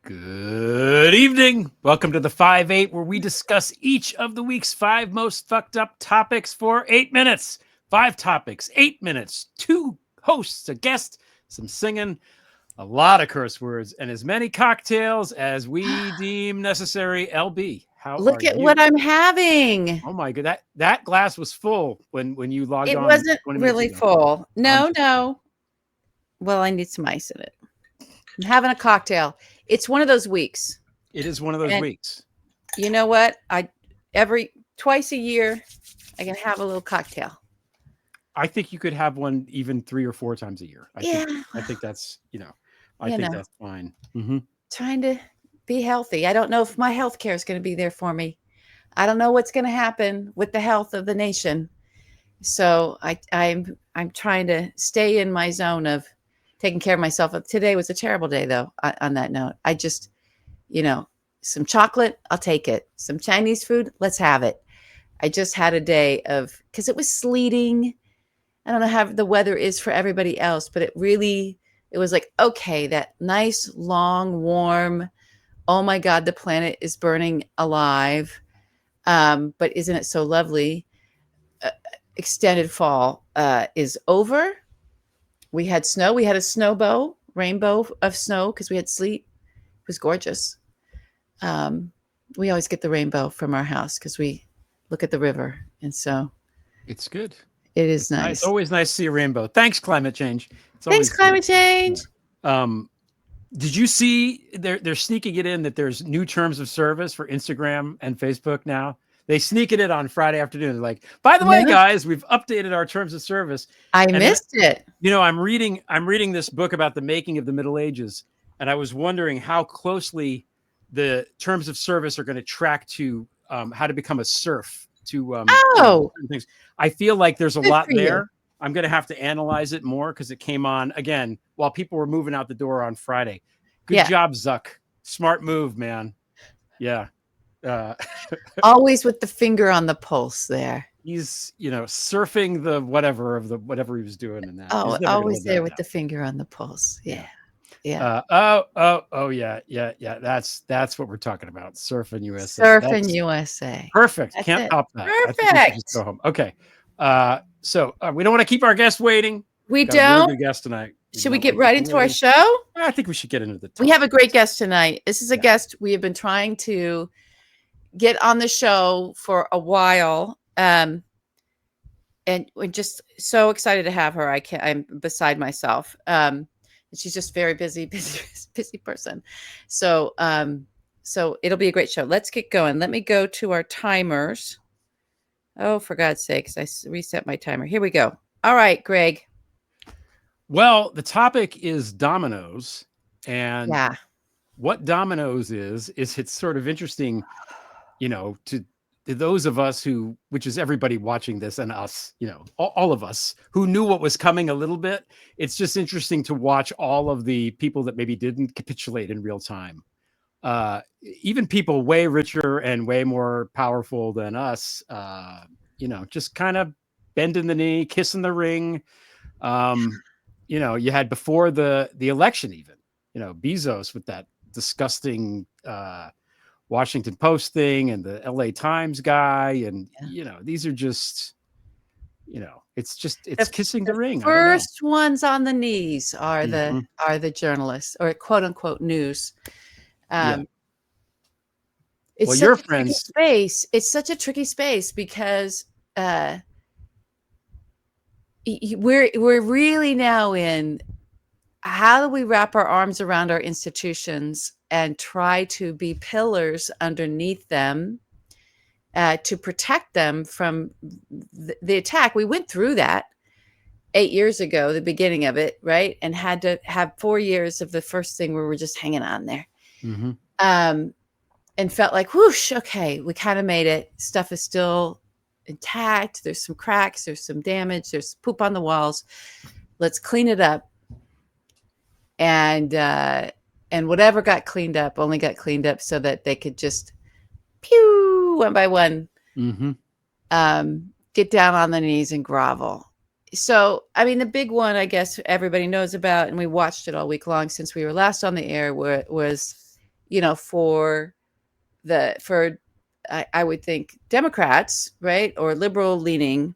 Good evening. Welcome to the 5-8, where we discuss each of the week's 5 most fucked up topics for 8 minutes. 5 topics, 8 minutes, 2 hosts, a guest, some singing, a lot of curse words, and as many cocktails as we deem necessary. LB, how are Look at you? what I'm having. Oh my god, that glass was full when you logged It on wasn't 20 minutes really ago. full. I'm No, just no. Well, I need some ice in it. I'm having a cocktail. It's one of those weeks. It is one of those And weeks. you know what? Twice a year I can have a little cocktail. I think you could have one even 3 or 4 times a year. I Yeah, think that's, I you think know, that's fine. Mhm. trying to be healthy. I don't know if my health care is going to be there for me. I don't know what's going to happen with the health of the nation. So I'm trying to stay in my zone of taking care of myself. Today was a terrible day, though. On that note, I just, some chocolate, I'll take it. Some Chinese food, let's have it. I just had a day of because it was sleeting. I don't know how the weather is for everybody else, but it was like, okay, that nice, long, warm, oh my God, the planet is burning alive. But isn't it so lovely? Extended fall is over. We had snow. We had a rainbow of snow because we had sleet. It was gorgeous. We always get the rainbow from our house because we look at the river. And so It's good. it is It's nice. nice. Always nice to see a rainbow. Thanks, climate change. It's Thanks, always good. climate change. Yeah. Did you see they're sneaking it in that there's new terms of service for Instagram and Facebook now? They sneak it in on Friday afternoon. They're like, by the way, No, guys, we've updated our terms of service. I And then, missed it. I'm reading this book about the making of the Middle Ages, and I was wondering how closely the terms of service are going to track to how to become a serf to Oh, certain things. I feel like there's a good lot for you. there. I'm going to have to analyze it more because it came on again while people were moving out the door on Friday. Good Yeah. job, Zuck. Smart move, man. Yeah. Uh, Always with the finger on the pulse there. he's surfing the whatever he was doing in that. Oh, He's never going to always live there that with down. the finger on the pulse. Yeah. Yeah. Yeah. Oh yeah. That's what we're talking about. Surfing USA. Surfing That's USA. perfect. That's Can't it. top that. I think we should just Perfect. go home. Okay. So we don't want to keep our guests waiting. We Got a really don't. good guest tonight. We Should we don't get want to keep right them into our waiting. show? I think we should get into the We have a great topics. guest tonight. This is a Yeah. guest we have been trying to get on the show for a while. And we're just so excited to have her. I'm beside myself. She's just very busy person. So it'll be a great show. Let's get going. Let me go to our timers. Oh, for God's sakes, reset my timer. Here we go. All right, Greg. Well, the topic is dominoes, and Yeah. what dominoes is it's sort of interesting, to those of us who, which is everybody watching this and us, all of us who knew what was coming a little bit. It's just interesting to watch all of the people that maybe didn't capitulate in real time. Even people way richer and way more powerful than us, just kind of bending the knee, kissing the ring. You had before the election, even, Bezos with that disgusting Washington Post thing and the LA Times guy. And, Yeah. these are just, it's The, kissing the the ring. I don't know. first ones on the knees are Mhm. the journalists or quote unquote news. Yeah. Um, Well, it's such your a tricky friends, space. It's such a tricky space because we're really now in how do we wrap our arms around our institutions and try to be pillars underneath them to protect them from the attack. We went through that 8 years ago, the beginning of it, right? And had to have 4 years of the first thing where we're just hanging on there. Mhm. And felt like, whoosh, okay, we kind of made it. Stuff is still intact. There's some cracks, there's some damage, there's poop on the walls. Let's clean it up. And whatever got cleaned up only got cleaned up so that they could just pew one by one Mhm. get down on the knees and grovel. So, I mean, the big one, I guess everybody knows about, and we watched it all week long since we were last on the air, was for I would think Democrats, right, or liberal leaning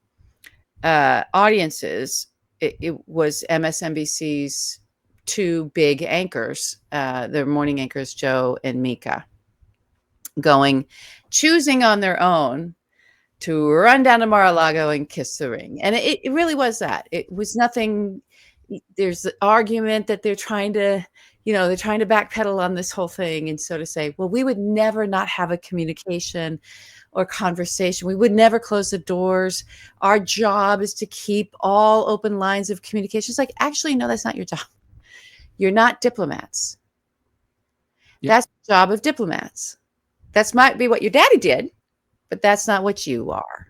audiences, it was MSNBC's two big anchors, their morning anchors, Joe and Mika, choosing on their own to run down to Mar-a-Lago and kiss the ring. And it really was that. It was nothing. There's the argument that they're trying to backpedal on this whole thing. And so to say, well, we would never not have a communication or conversation. We would never close the doors. Our job is to keep all open lines of communication. It's like, actually, no, that's not your job. You're not diplomats. Yep. That's the job of diplomats. That might be what your daddy did, but that's not what you are.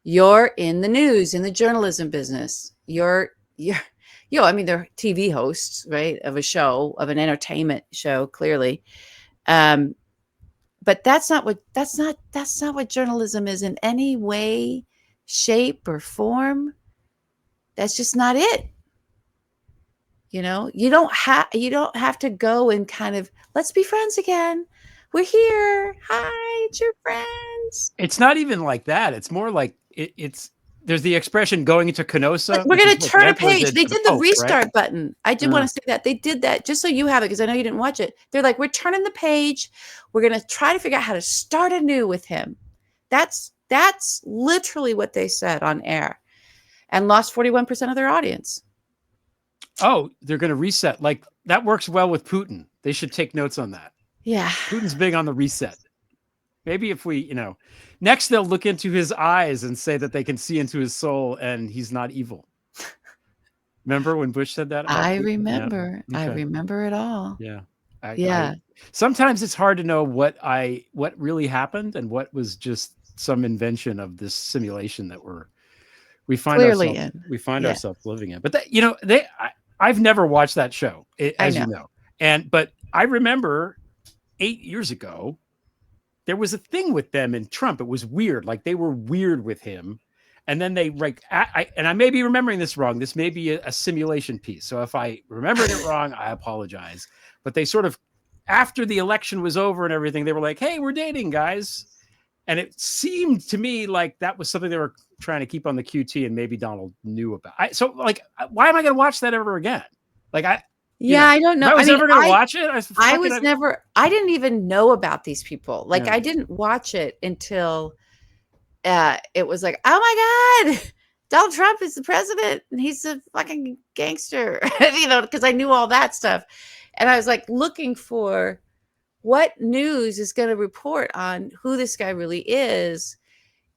You're in the news, in the journalism business. They're TV hosts, right, of a show, of an entertainment show, clearly. But that's not what journalism is in any way, shape, or form. That's just not it. You don't have to go and kind of, let's be friends again. We're here. Hi, it's your friends. It's not even like that. It's more like it's there's the expression going into Canosa. Like, we're going to turn a page. They did the Pope, restart right? button. I did want to say that. They did that just so you have it, because I know you didn't watch it. They're like, we're turning the page. We're going to try to figure out how to start anew with him. That's literally what they said on air, and lost 41% of their audience. Oh, they're going to reset. Like, that works well with Putin. They should take notes on that. Yeah. Putin's big on the reset. Maybe if we, next they'll look into his eyes and say that they can see into his soul and he's not evil. Remember when Bush said that? I remember. Yeah. Okay. I remember it all. Yeah. Sometimes it's hard to know what really happened and what was just some invention of this simulation that we find ourselves living in. But I've never watched that show, as you know. But I remember 8 years ago, there was a thing with them and Trump. It was weird. Like, they were weird with him. And then they I may be remembering this wrong. This may be a simulation piece. So if I remembered it wrong, I apologize. But they sort of, after the election was over and everything, they were like, hey, we're dating, guys. And it seemed to me like that was something they were trying to keep on the QT, and maybe Donald knew about. So like, why am I going to watch that ever again? Like, I don't know. I was never going to watch it. I didn't even know about these people. Like, I didn't watch it until it was like, oh my God, Donald Trump is the president and he's a fucking gangster, because I knew all that stuff. And I was like looking for what news is going to report on who this guy really is,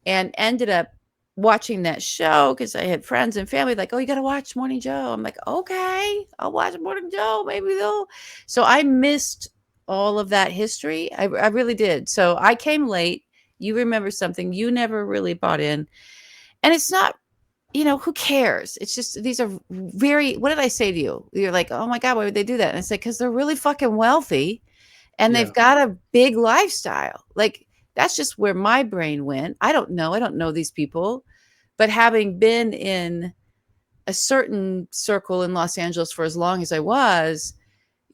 and ended up watching that show because I had friends and family like, oh, you got to watch Morning Joe. I'm like, okay, I'll watch Morning Joe. Maybe they'll. So I missed all of that history. I really did. So I came late. You remember something you never really bought in. And it's not, who cares? It's just, these are what did I say to you? You're like, oh my God, why would they do that? And I said, because they're really fucking wealthy and they've got a big lifestyle. Like, that's just where my brain went. I don't know these people, but having been in a certain circle in Los Angeles for as long as I was,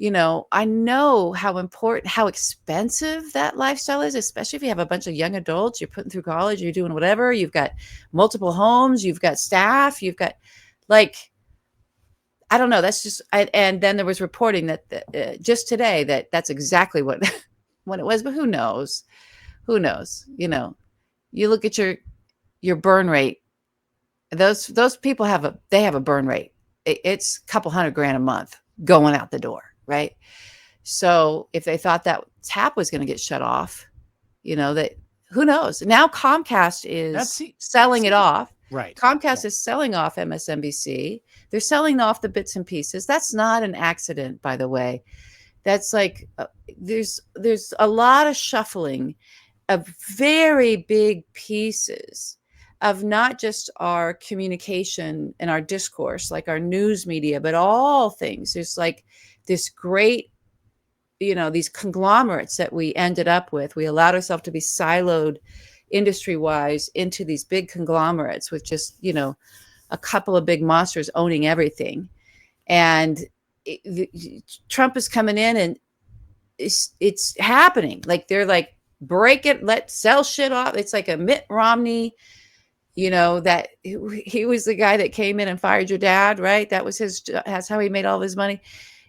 I know how important, how expensive that lifestyle is, especially if you have a bunch of young adults, you're putting through college, you're doing whatever, you've got multiple homes, you've got staff, you've got, like, I don't know. That's just, and then there was reporting that just today that's exactly what it was, but who knows? Who knows? You look at your burn rate. Those people have a burn rate. It's a couple $100,000 a month going out the door, right? So if they thought that tap was going to get shut off, that, who knows? Now Comcast is selling it off. Right. Comcast is selling off MSNBC. They're selling off the bits and pieces. That's not an accident, by the way. That's like, there's a lot of shuffling of very big pieces of not just our communication and our discourse, like our news media, but all things. There's like this great, these conglomerates that we ended up with. We allowed ourselves to be siloed industry-wise into these big conglomerates with just, a couple of big monsters owning everything. And Trump is coming in and it's happening. Like they're like, break it, let's sell shit off. It's like a Mitt Romney, that he was the guy that came in and fired your dad, right? That's how he made all of his money.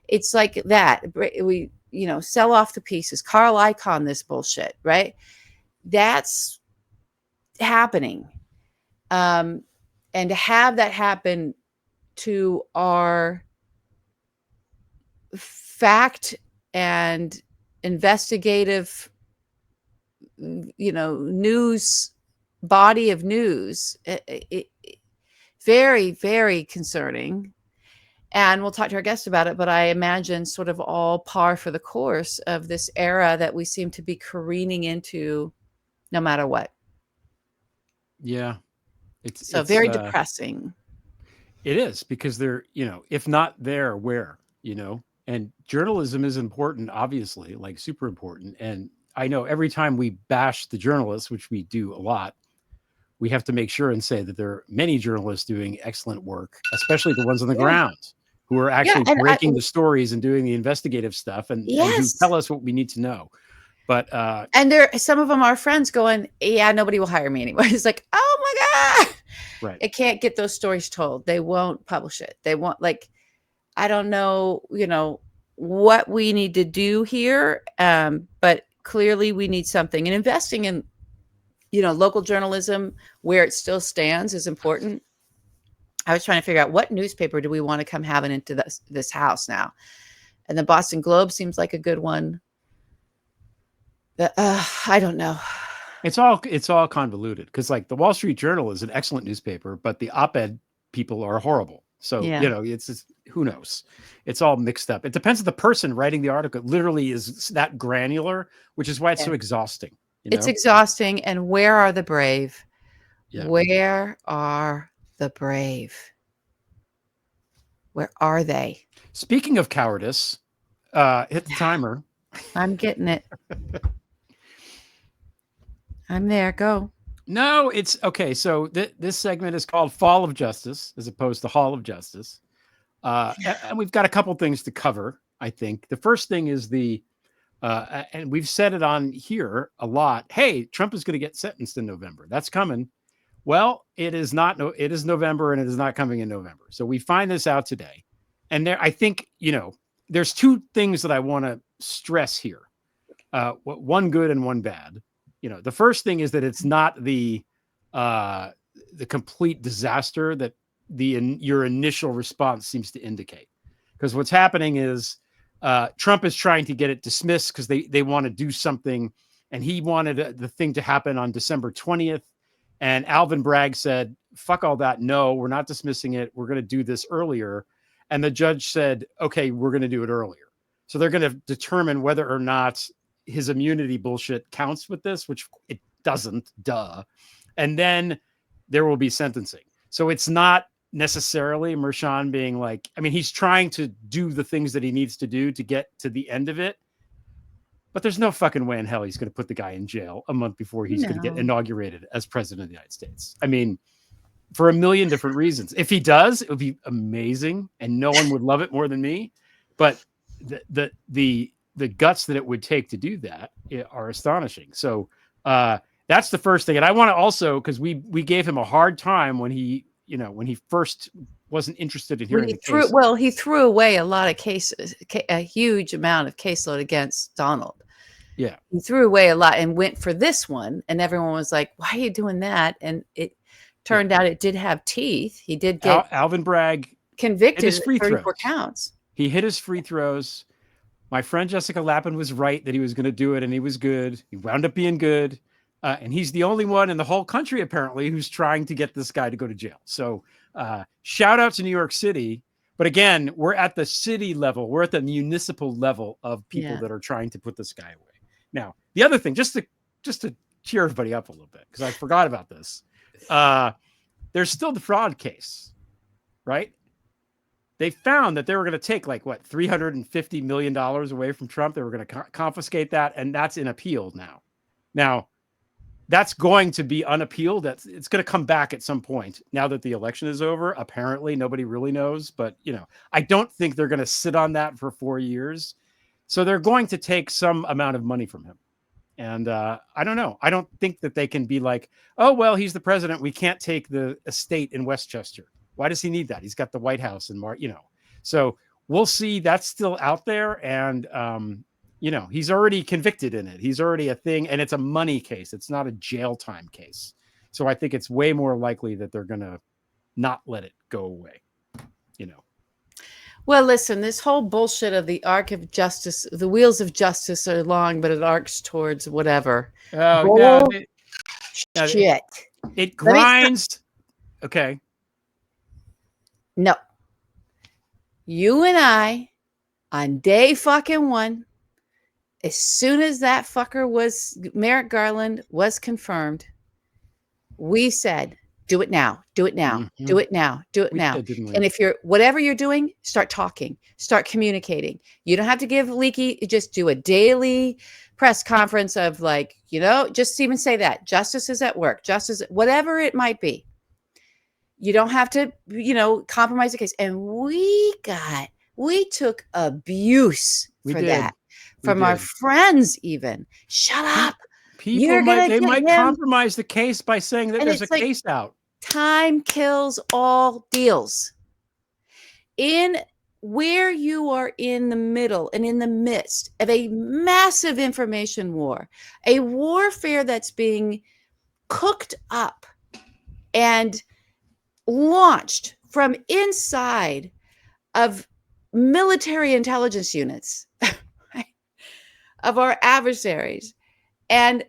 It's like that. We, sell off the pieces. Carl Icahn, this bullshit, right? That's happening. And to have that happen to our fact and investigative, news body of news, very, very concerning. And we'll talk to our guest about it, but I imagine sort of all par for the course of this era that we seem to be careening into no matter what. Yeah. It's very depressing. It is, because they're, if not there, where, and journalism is important, obviously, like super important. And I know every time we bash the journalists, which we do a lot, we have to make sure and say that there are many journalists doing excellent work, especially the ones on the ground who are actually breaking the stories and doing the investigative stuff and who tell us what we need to know. But and some of them are friends going, yeah, nobody will hire me anyway. It's like, oh my God. Right. It can't get those stories told. They won't publish it. They won't, I don't know, what we need to do here. But clearly we need something, and investing in, local journalism where it still stands is important. I was trying to figure out what newspaper do we want to come having into this house now. And the Boston Globe seems like a good one. But I don't know. It's all convoluted, because like the Wall Street Journal is an excellent newspaper, but the op-ed people are horrible. So, it's just, who knows? It's all mixed up. It depends on the person writing the article. It literally is that granular, which is why it's so exhausting. It's exhausting. And where are the brave? Yeah. Where are the brave? Where are they? Speaking of cowardice, hit the timer. I'm getting it. I'm there. Go. No, it's okay. So this segment is called Fall of Justice as opposed to Hall of Justice. And we've got a couple things to cover, I think. The first thing is and we've said it on here a lot. Hey, Trump is going to get sentenced in November. That's coming. Well, it is not. It is November, and it is not coming in November. So we find this out today. And I think, there's two things that I want to stress here. One good and one bad. The first thing is that it's not the complete disaster that your initial response seems to indicate. Because what's happening is Trump is trying to get it dismissed because they want to do something, and he wanted the thing to happen on December 20th. And Alvin Bragg said, fuck all that. No, we're not dismissing it. We're going to do this earlier. And the judge said, okay, we're going to do it earlier. So they're going to determine whether or not his immunity bullshit counts with this, which it doesn't, duh. And then there will be sentencing. So it's not necessarily Mershon being like, he's trying to do the things that he needs to do to get to the end of it. But there's no fucking way in hell he's going to put the guy in jail a month before he's going to get inaugurated as president of the United States. For a million different reasons. If he does, it would be amazing, and no one would love it more than me. But the guts that it would take to do that are astonishing. So that's the first thing. And I want to also, because we gave him a hard time when he first wasn't interested in hearing the case. Well, he threw away a lot of cases, a huge amount of caseload against Donald. Yeah. He threw away a lot and went for this one. And everyone was like, why are you doing that? And it turned out it did have teeth. He did get Alvin Bragg convicted of 34 counts. He hit his free throws. My friend Jessica Lappin was right that he was going to do it, and he was good. He wound up being good. And he's the only one in the whole country, apparently, who's trying to get this guy to go to jail. So shout out to New York City. But again, we're at the city level. We're at the municipal level of people that are trying to put this guy away. Now, the other thing, just to cheer everybody up a little bit, because I forgot about this. There's still the fraud case, right? They found that they were going to take $350 million away from Trump. They were going to confiscate that, and that's in appeal now. Now, that's going to be unappealed. It's going to come back at some point now that the election is over. Apparently, nobody really knows, but I don't think they're going to sit on that for 4 years. So they're going to take some amount of money from him. And I don't know. I don't think that they can be like, oh, well, he's the president. We can't take the estate in Westchester. Why does he need that? He's got the White House and So we'll see. That's still out there. And, he's already convicted in it. He's already a thing. And it's a money case. It's not a jail time case. So I think it's way more likely that they're going to not let it go away. Well, listen, this whole bullshit of the arc of justice, the wheels of justice are long, but it arcs towards whatever. Oh, no. Shit. It grinds. Okay. No. You and I, on day fucking one, as soon as that fucker Merrick Garland was confirmed, we said, do it now, do it now, do it now, do it now. And if whatever you're doing, start talking, start communicating. You don't have to give leaky, just do a daily press conference of just even say that justice is at work, justice, whatever it might be. You don't have to, compromise the case. And we took abuse for that from our friends even. Shut up. People might compromise the case by saying that there's a case out. Time kills all deals. In where you are in the middle and in the midst of a massive information war, a warfare that's being cooked up and launched from inside of military intelligence units of our adversaries, and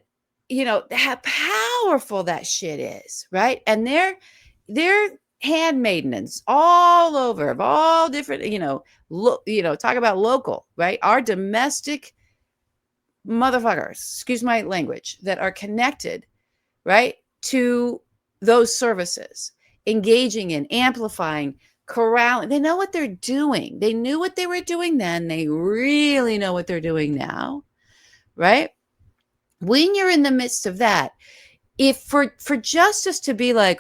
how powerful that shit is, right? And they're handmaidens all over, of all different, talk about local, right? Our domestic motherfuckers, excuse my language, that are connected, right, to those services, engaging in, amplifying, corralling. They know what they're doing. They knew what they were doing then. They really know what they're doing now, right? When you're in the midst of that, if for justice to be like,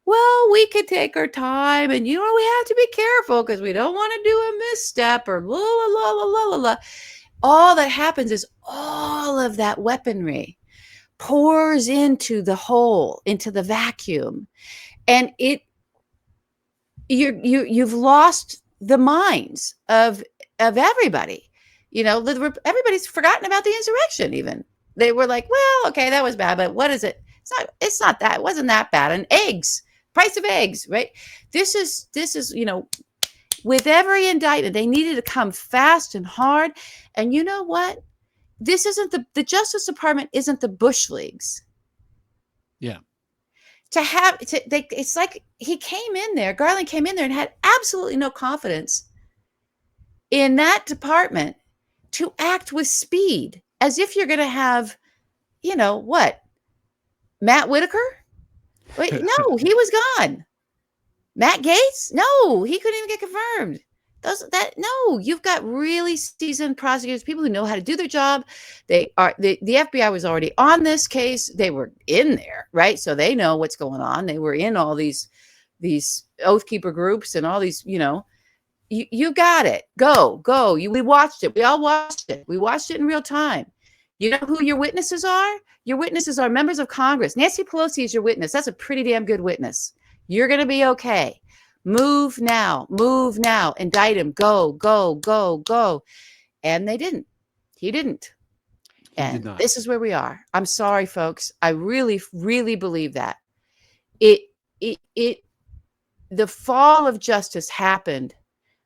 well, we could take our time and, we have to be careful because we don't want to do a misstep or blah, blah, blah, blah, blah, blah. All that happens is all of that weaponry pours into the hole, into the vacuum. And you've lost the minds of everybody. Everybody's forgotten about the insurrection even. They were like, well, okay, that was bad, but what is it? It's not that. It wasn't that bad. And eggs, price of eggs, right? This is, with every indictment, they needed to come fast and hard. And you know what? This isn't the Justice Department isn't the Bush Leagues. Yeah. It's like Garland came in there and had absolutely no confidence in that department to act with speed, as if you're going to have, Matt Whitaker? Wait, no, he was gone. Matt Gaetz? No, he couldn't even get confirmed. You've got really seasoned prosecutors, people who know how to do their job. The FBI was already on this case. They were in there, right? So they know what's going on. They were in all these Oath Keeper groups and all these, you got it. Go. We watched it. We all watched it. We watched it in real time. You know who your witnesses are? Your witnesses are members of Congress. Nancy Pelosi is your witness. That's a pretty damn good witness. You're going to be okay. Move now. Indict him. Go. And they didn't. He didn't. And this is where we are. I'm sorry, folks. I really, really believe that. The fall of justice happened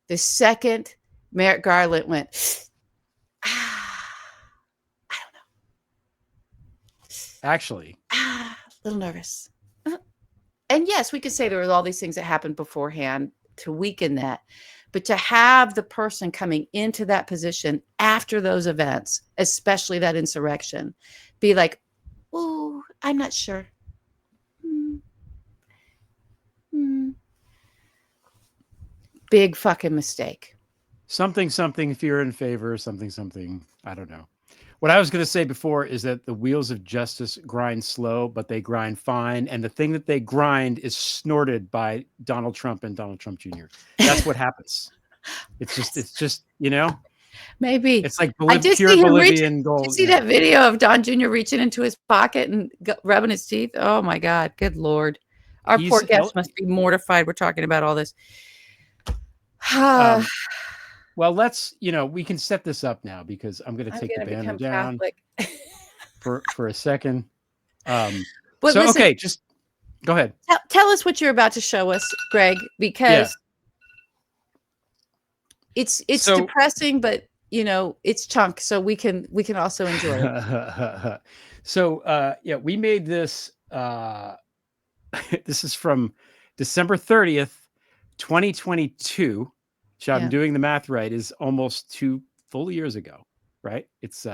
the second Merrick Garland went, I don't know. Actually. A little nervous. And yes, we could say there were all these things that happened beforehand to weaken that. But to have the person coming into that position after those events, especially that insurrection, be like, oh, I'm not sure. Big fucking mistake. Something, if you're in favor, something, I don't know. What I was going to say before is that the wheels of justice grind slow, but they grind fine. And the thing that they grind is snorted by Donald Trump and Donald Trump Jr. That's what happens. It's just, Maybe. It's like I did pure see him reaching. Bolivian Did you gold. see that video of Don Jr. reaching into his pocket and rubbing his teeth? Oh my God. Good Lord. Our poor guest must be mortified. We're talking about all this. Well, let's, we can set this up now because I'm going to take the banner down for a second. But listen, okay, just go ahead. Tell us what you're about to show us, Greg, because it's depressing, but it's chunk, so we can also enjoy it. So we made this. This is from December 30th, 2022. Which I'm doing the math right, is almost 2 full years ago, right? It's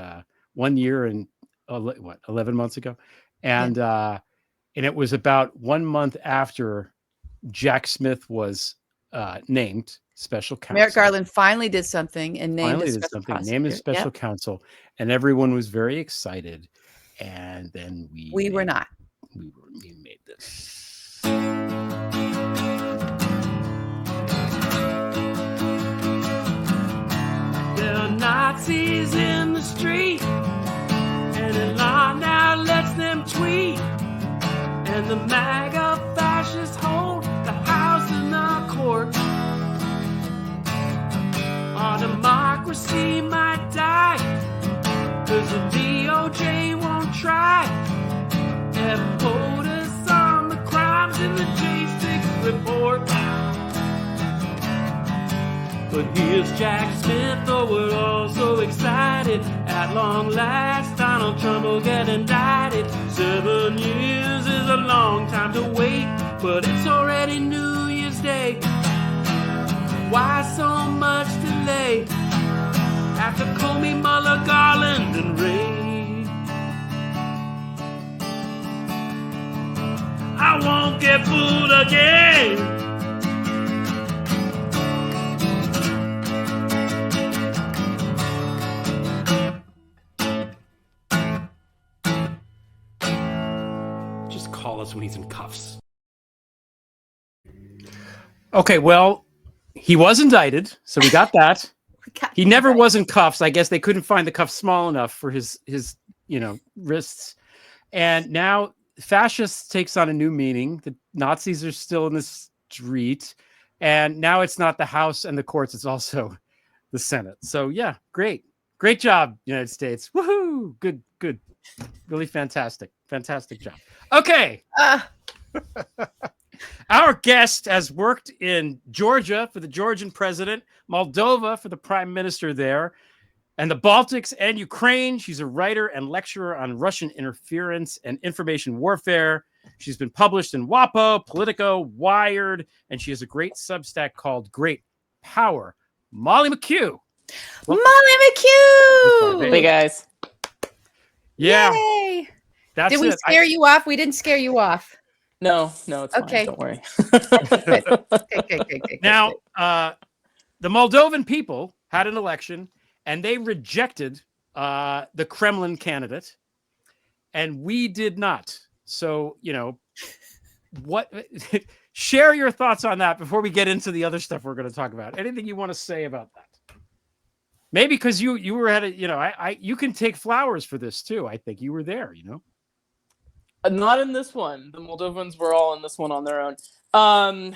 1 year and 11 months ago, and it was about 1 month after Jack Smith was named special counsel. Merrick Garland finally did something and named his special counsel, and everyone was very excited. And then we were not. We made this. Nazis in the street, and the law now lets them tweet, and the MAGA fascists hold the House and the court. Our democracy might die, 'cause the DOJ won't try and POTUS on the crimes in the J6 report. But here's Jack Smith, though we're all so excited. At long last, Donald Trump will get indicted. 7 years is a long time to wait, but it's already New Year's Day. Why so much delay? After Comey, Mueller, Garland, and Wray, I won't get fooled again. Call us when he's in cuffs. Okay, well, he was indicted, so we got that. He never was in cuffs. I guess they couldn't find the cuffs small enough for his wrists. And now fascist takes on a new meaning. The Nazis are still in the street, and now it's not the House and the courts, it's also the Senate. So yeah, great job, United States. Woohoo! Good. Really fantastic job. Okay. Our guest has worked in Georgia for the Georgian president, Moldova for the prime minister there, and the Baltics and Ukraine. She's a writer and lecturer on Russian interference and information warfare. She's been published in WAPO, Politico, Wired, and she has a great Substack called Great Power. Molly McKew. Molly McKew! Hey, guys. Yeah. Yay. Did we scare you off? We didn't scare you off. No, it's fine. Don't worry. Okay. Now, the Moldovan people had an election, and they rejected the Kremlin candidate, and we did not. So, what? Share your thoughts on that before we get into the other stuff we're going to talk about. Anything you want to say about that? Maybe because you were at a, you can take flowers for this too. I think you were there, Not in this one. The Moldovans were all in this one on their own. I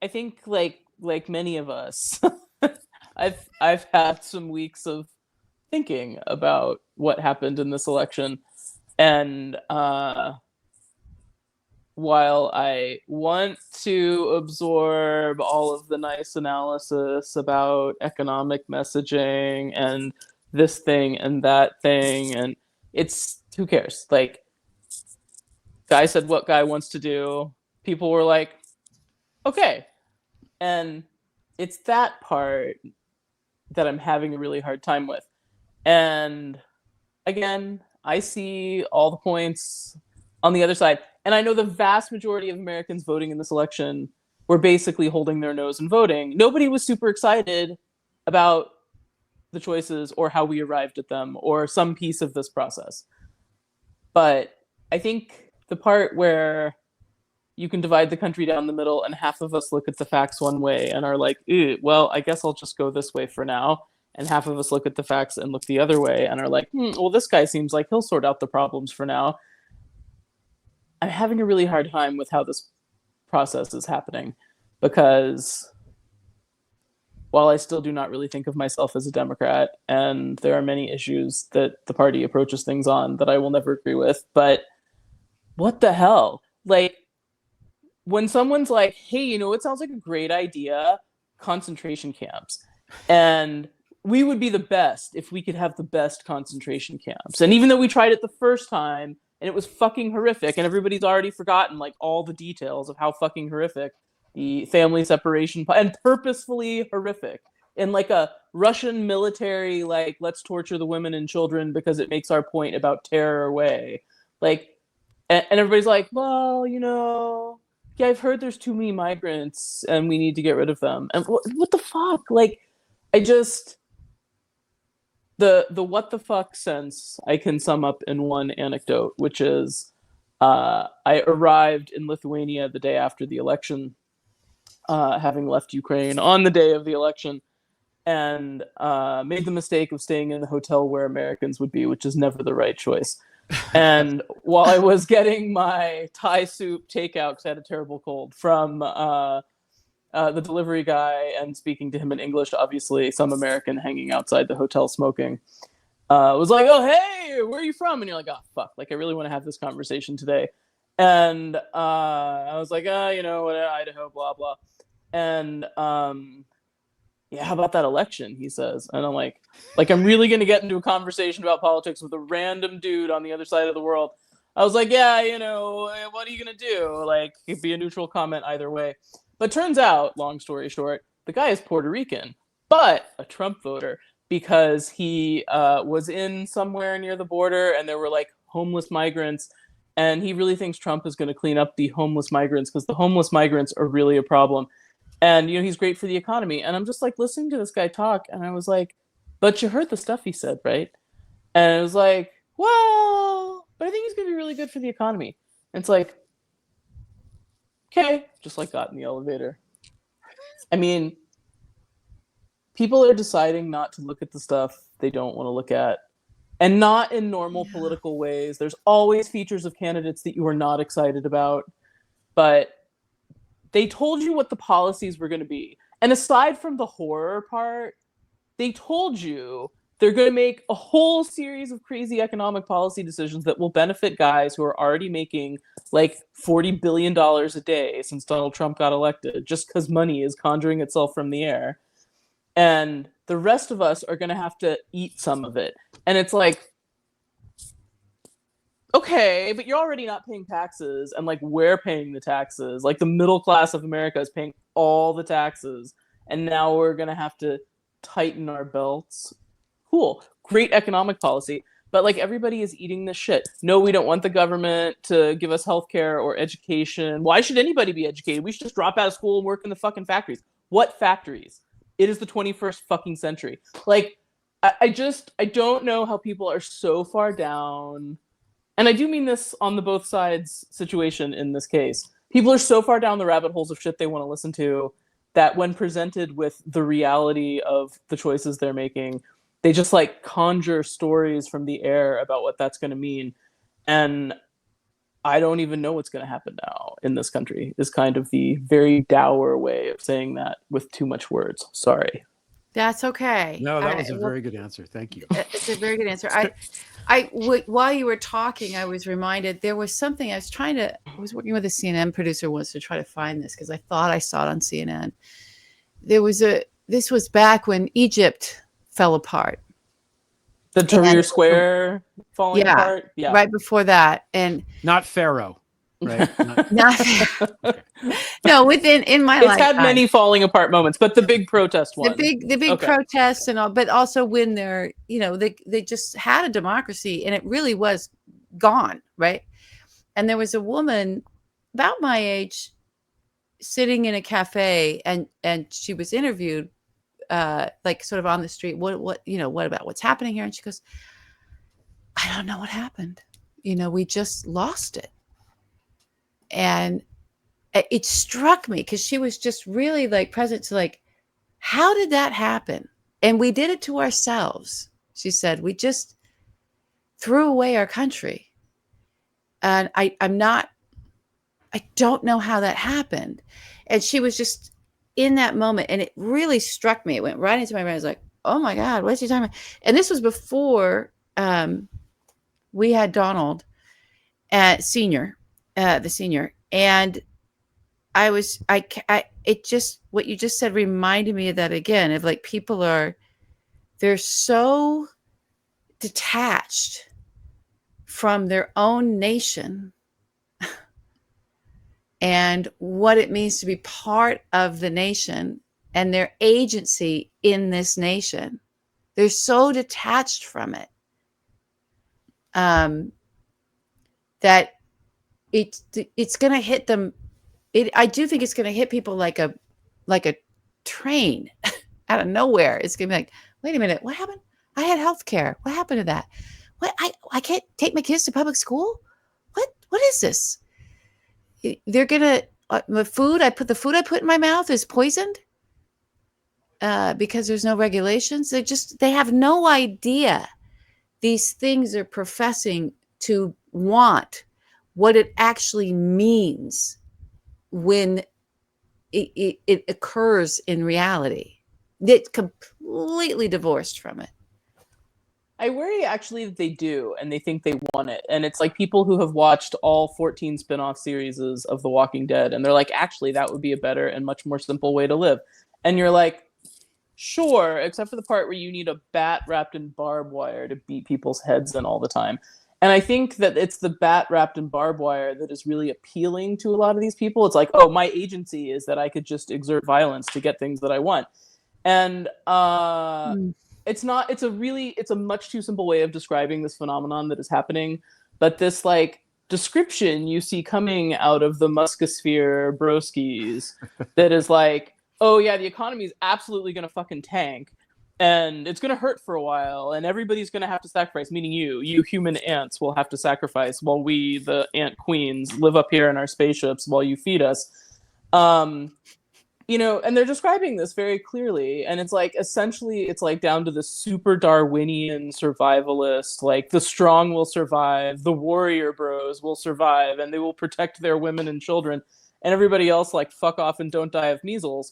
think like many of us, I've had some weeks of thinking about what happened in this election, and while I want to absorb all of the nice analysis about economic messaging and this thing and that thing, and it's, who cares? Like, guy said what guy wants to do. People were like, okay. And it's that part that I'm having a really hard time with. And again, I see all the points on the other side. And I know the vast majority of Americans voting in this election were basically holding their nose and voting. Nobody was super excited about the choices or how we arrived at them or some piece of this process. But I think the part where you can divide the country down the middle, and half of us look at the facts one way and are like, well, I guess I'll just go this way for now. And half of us look at the facts and look the other way and are like, well, this guy seems like he'll sort out the problems for now. I'm having a really hard time with how this process is happening, because while I still do not really think of myself as a Democrat, and there are many issues that the party approaches things on that I will never agree with, but what the hell? Like, when someone's like, hey, it sounds like a great idea, concentration camps. And we would be the best if we could have the best concentration camps. And even though we tried it the first time and it was fucking horrific, and everybody's already forgotten like all the details of how fucking horrific the family separation, and purposefully horrific, in like a Russian military, like, let's torture the women and children because it makes our point about terror way. Like, and everybody's like, well, yeah, I've heard there's too many migrants and we need to get rid of them. And what the fuck? Like, I just, the what the fuck sense I can sum up in one anecdote, which is I arrived in Lithuania the day after the election, having left Ukraine on the day of the election, and made the mistake of staying in the hotel where Americans would be, which is never the right choice. And while I was getting my Thai soup takeout, because I had a terrible cold, from the delivery guy, and speaking to him in English, obviously some American hanging outside the hotel smoking, was like, oh, hey, where are you from? And you're like, oh, fuck, like, I really want to have this conversation today. And I was like, Idaho, blah, blah. And yeah, how about that election, he says. And I'm like, I'm really going to get into a conversation about politics with a random dude on the other side of the world. I was like, yeah, what are you going to do? Like, it'd be a neutral comment either way. But turns out, long story short, the guy is Puerto Rican, but a Trump voter, because he was in somewhere near the border and there were like homeless migrants. And he really thinks Trump is going to clean up the homeless migrants, because the homeless migrants are really a problem. And, he's great for the economy. And I'm just like listening to this guy talk. And I was like, but you heard the stuff he said, right? And it was like, well, but I think he's going to be really good for the economy. And it's like, okay, just like got in the elevator. I mean, people are deciding not to look at the stuff they don't want to look at. And not in normal political ways. There's always features of candidates that you are not excited about. But they told you what the policies were going to be. And aside from the horror part, they told you they're going to make a whole series of crazy economic policy decisions that will benefit guys who are already making like $40 billion a day since Donald Trump got elected, just because money is conjuring itself from the air. And the rest of us are going to have to eat some of it. And it's like, okay, but you're already not paying taxes, and like, we're paying the taxes. Like, the middle class of America is paying all the taxes, and now we're going to have to tighten our belts. Cool. Great economic policy. But like, everybody is eating this shit. No, we don't want the government to give us healthcare or education. Why should anybody be educated? We should just drop out of school and work in the fucking factories. What factories? It is the 21st fucking century. Like, I don't know how people are so far down. And I do mean this on the both sides situation in this case. People are so far down the rabbit holes of shit they want to listen to that when presented with the reality of the choices they're making, they just like conjure stories from the air about what that's going to mean. And I don't even know what's going to happen now in this country, is kind of the very dour way of saying that with too much words. Sorry. That's okay. No, that was a very good answer. Thank you. It's a very good answer. While you were talking, I was reminded there was something I was working with a CNN producer once to try to find this, because I thought I saw it on CNN. This was back when Egypt fell apart. The Tahrir Square falling apart? Yeah. Right before that. And not Pharaoh, right? not no, in my life. It's had many falling apart moments, but the big protest one. The big protests and all, but also when they're, they just had a democracy and it really was gone, right? And there was a woman about my age sitting in a cafe, and she was interviewed like sort of on the street. What about what's happening here? And she goes, I don't know what happened. We just lost it. And it struck me because she was just really like present to like, how did that happen? And we did it to ourselves. She said, we just threw away our country. And I don't know how that happened. And she was just in that moment. And it really struck me. It went right into my brain. I was like, oh my God, what is she talking about? And this was before we had Donald senior, the senior. And it just, what you just said reminded me of that again, of like, they're so detached from their own nation and what it means to be part of the nation and their agency in this nation. They're so detached from it that it's going to hit them. I do think it's going to hit people like a train out of nowhere. It's going to be like, wait a minute, what happened? I had health care. What happened to that? What? I can't take my kids to public school? What is this? They're going to, the food I put in my mouth is poisoned because there's no regulations. They have no idea these things are professing to want, what it actually means when it occurs in reality. It's completely divorced from it. I worry actually that they do, and they think they want it. And it's like people who have watched all 14 spin-off series of The Walking Dead, and they're like, actually, that would be a better and much more simple way to live. And you're like, sure, except for the part where you need a bat wrapped in barbed wire to beat people's heads in all the time. And I think that it's the bat wrapped in barbed wire that is really appealing to a lot of these people. It's like, oh, my agency is that I could just exert violence to get things that I want. And it's a much too simple way of describing this phenomenon that is happening. But this like description you see coming out of the Muskosphere broskies that is like, oh yeah, the economy is absolutely going to fucking tank. And it's going to hurt for a while, and everybody's going to have to sacrifice, meaning you human ants will have to sacrifice while we, the ant queens, live up here in our spaceships while you feed us. And they're describing this very clearly. And it's like, essentially, it's like down to the super Darwinian survivalist, like the strong will survive, the warrior bros will survive, and they will protect their women and children, and everybody else, like, fuck off and don't die of measles.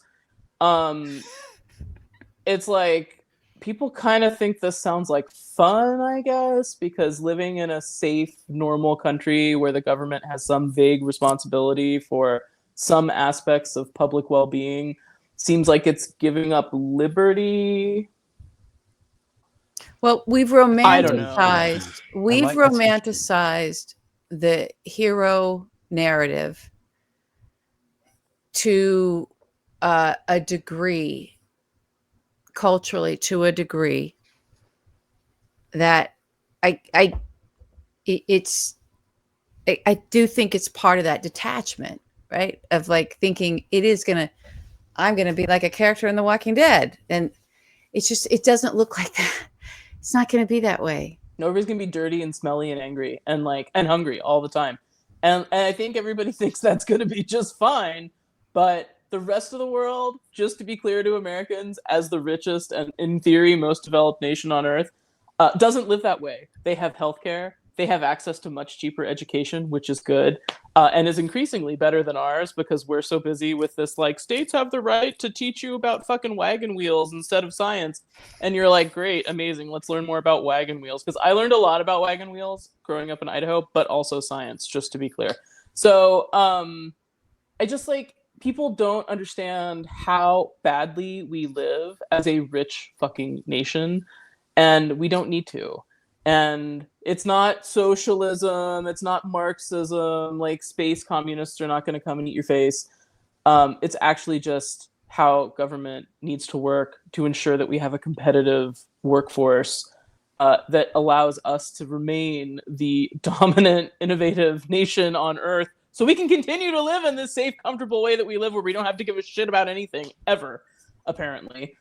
It's like, people kind of think this sounds like fun, I guess, because living in a safe, normal country where the government has some vague responsibility for some aspects of public well-being seems like it's giving up liberty. Well, we've romanticized the hero narrative to a degree, culturally, to a degree that I do think it's part of that detachment, right? Of like thinking I'm gonna be like a character in The Walking Dead, and it doesn't look like that. It's not gonna be that way. Nobody's gonna be dirty and smelly and angry and hungry all the time, and I think everybody thinks that's gonna be just fine, but the rest of the world, just to be clear to Americans, as the richest and, in theory, most developed nation on Earth, doesn't live that way. They have healthcare. They have access to much cheaper education, which is good, and is increasingly better than ours because we're so busy with this, like, states have the right to teach you about fucking wagon wheels instead of science. And you're like, great, amazing, let's learn more about wagon wheels. Because I learned a lot about wagon wheels growing up in Idaho, but also science, just to be clear. So I just, like, people don't understand how badly we live as a rich fucking nation, and we don't need to. And it's not socialism, it's not Marxism, like space communists are not going to come and eat your face. It's actually just how government needs to work to ensure that we have a competitive workforce that allows us to remain the dominant, innovative nation on Earth, so we can continue to live in this safe, comfortable way that we live, where we don't have to give a shit about anything ever, apparently.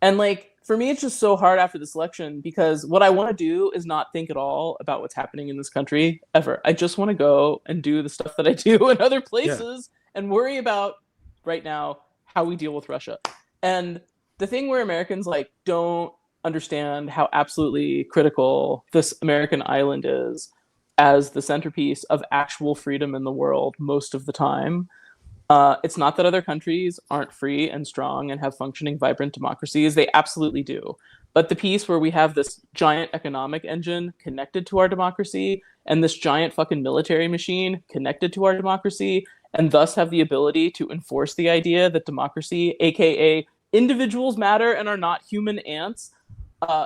And like, for me, it's just so hard after this election, because what I want to do is not think at all about what's happening in this country ever. I just want to go and do the stuff that I do in other places and worry about right now how we deal with Russia. And the thing where Americans like don't understand how absolutely critical this American island is as the centerpiece of actual freedom in the world most of the time. It's not that other countries aren't free and strong and have functioning, vibrant democracies. They absolutely do. But the piece where we have this giant economic engine connected to our democracy and this giant fucking military machine connected to our democracy, and thus have the ability to enforce the idea that democracy, aka individuals matter and are not human ants,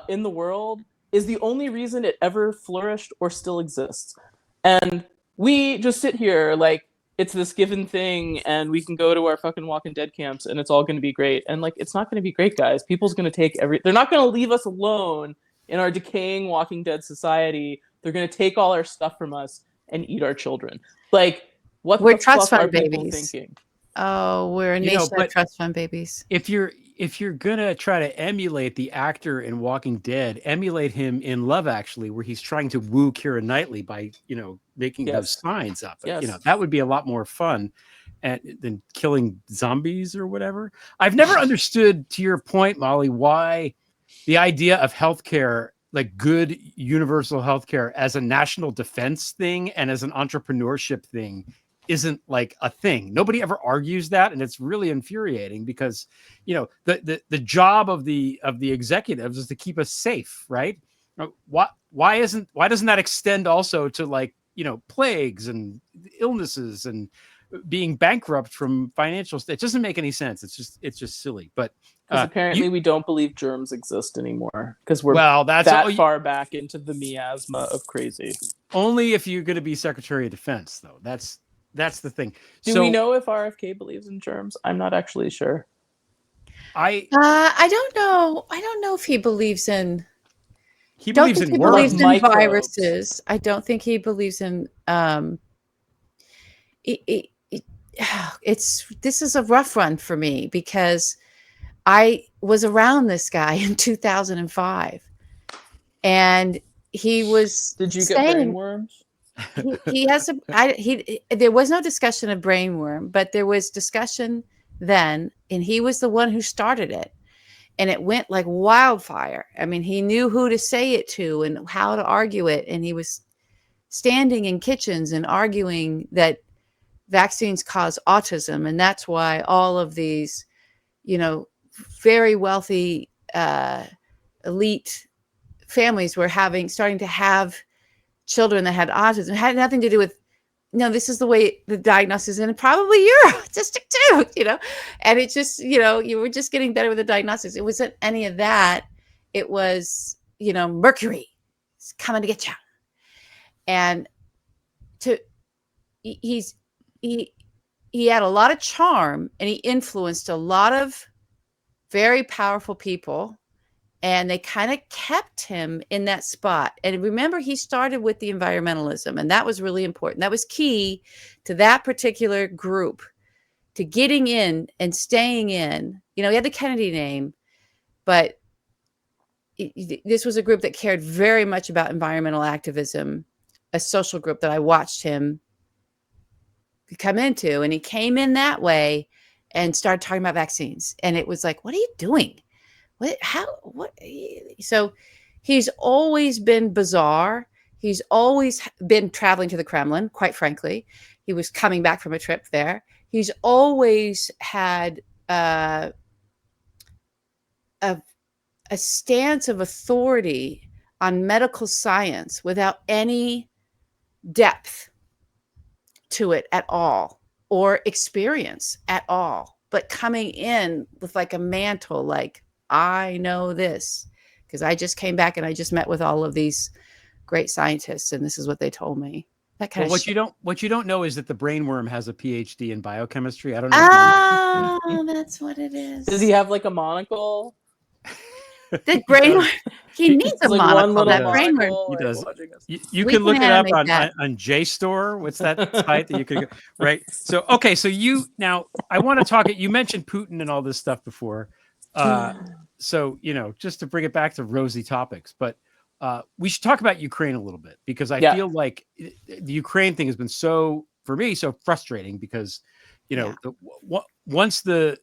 in the world, is the only reason it ever flourished or still exists. And we just sit here like it's this given thing, and we can go to our fucking Walking Dead camps and it's all going to be great. And like, it's not going to be great, guys. People's going to take they're not going to leave us alone in our decaying Walking Dead society. They're going to take all our stuff from us and eat our children. Like, what We're the trust fuck are fund people babies. thinking? Oh, we're a nation of trust fund babies. If you're gonna try to emulate the actor in Walking Dead, emulate him in Love Actually, where he's trying to woo Keira Knightley by making those signs up. Yes. That would be a lot more fun than killing zombies or whatever. I've never understood, to your point, Molly, why the idea of healthcare, like good universal healthcare, as a national defense thing and as an entrepreneurship thing, isn't like a thing. Nobody ever argues that, and it's really infuriating because the job of the executives is to keep us safe, right? Why doesn't that extend also to like plagues and illnesses and being bankrupt from financial state? It doesn't make any sense. It's just silly. But because apparently we don't believe germs exist anymore because we're far back into the miasma of crazy. Only if you're going to be Secretary of Defense, though. That's the thing. Do we know if RFK believes in germs? I'm not actually sure. I don't know. I don't know if he believes in. He believes in viruses. I don't think he believes in. This is a rough run for me because I was around this guy in 2005, and he was. Did you get brainworms? He has there was no discussion of brainworm, but there was discussion then, and he was the one who started it, and it went like wildfire. I mean, he knew who to say it to and how to argue it, and he was standing in kitchens and arguing that vaccines cause autism, and that's why all of these very wealthy elite families were starting to have children that had autism. It had nothing to do with, this is the way the diagnosis, and probably you're autistic too, and it just, you were just getting better with the diagnosis. It wasn't any of that. It was, Mercury is coming to get you. And he had a lot of charm, and he influenced a lot of very powerful people. And they kind of kept him in that spot. And remember, he started with the environmentalism, and that was really important. That was key to that particular group, to getting in and staying in. He had the Kennedy name, but this was a group that cared very much about environmental activism, a social group that I watched him come into. And he came in that way and started talking about vaccines. And it was like, what are you doing? So he's always been bizarre. He's always been traveling to the Kremlin, quite frankly. He was coming back from a trip there. He's always had a stance of authority on medical science without any depth to it at all, or experience at all, but coming in with like a mantle, like, I know this because I just came back and I just met with all of these great scientists, and this is what they told me. That kind of what you don't know is that the brainworm has a PhD in biochemistry. I don't know. Oh, that's what it is. Does he have like a monocle? The brainworm. He needs a like monocle. That brainworm. He does. You can look it up on JSTOR. What's that site that you can go? Right. So okay. So now I want to talk. You mentioned Putin and all this stuff before. So, just to bring it back to rosy topics, but we should talk about Ukraine a little bit, because I feel like the Ukraine thing has been so frustrating because, you know, once the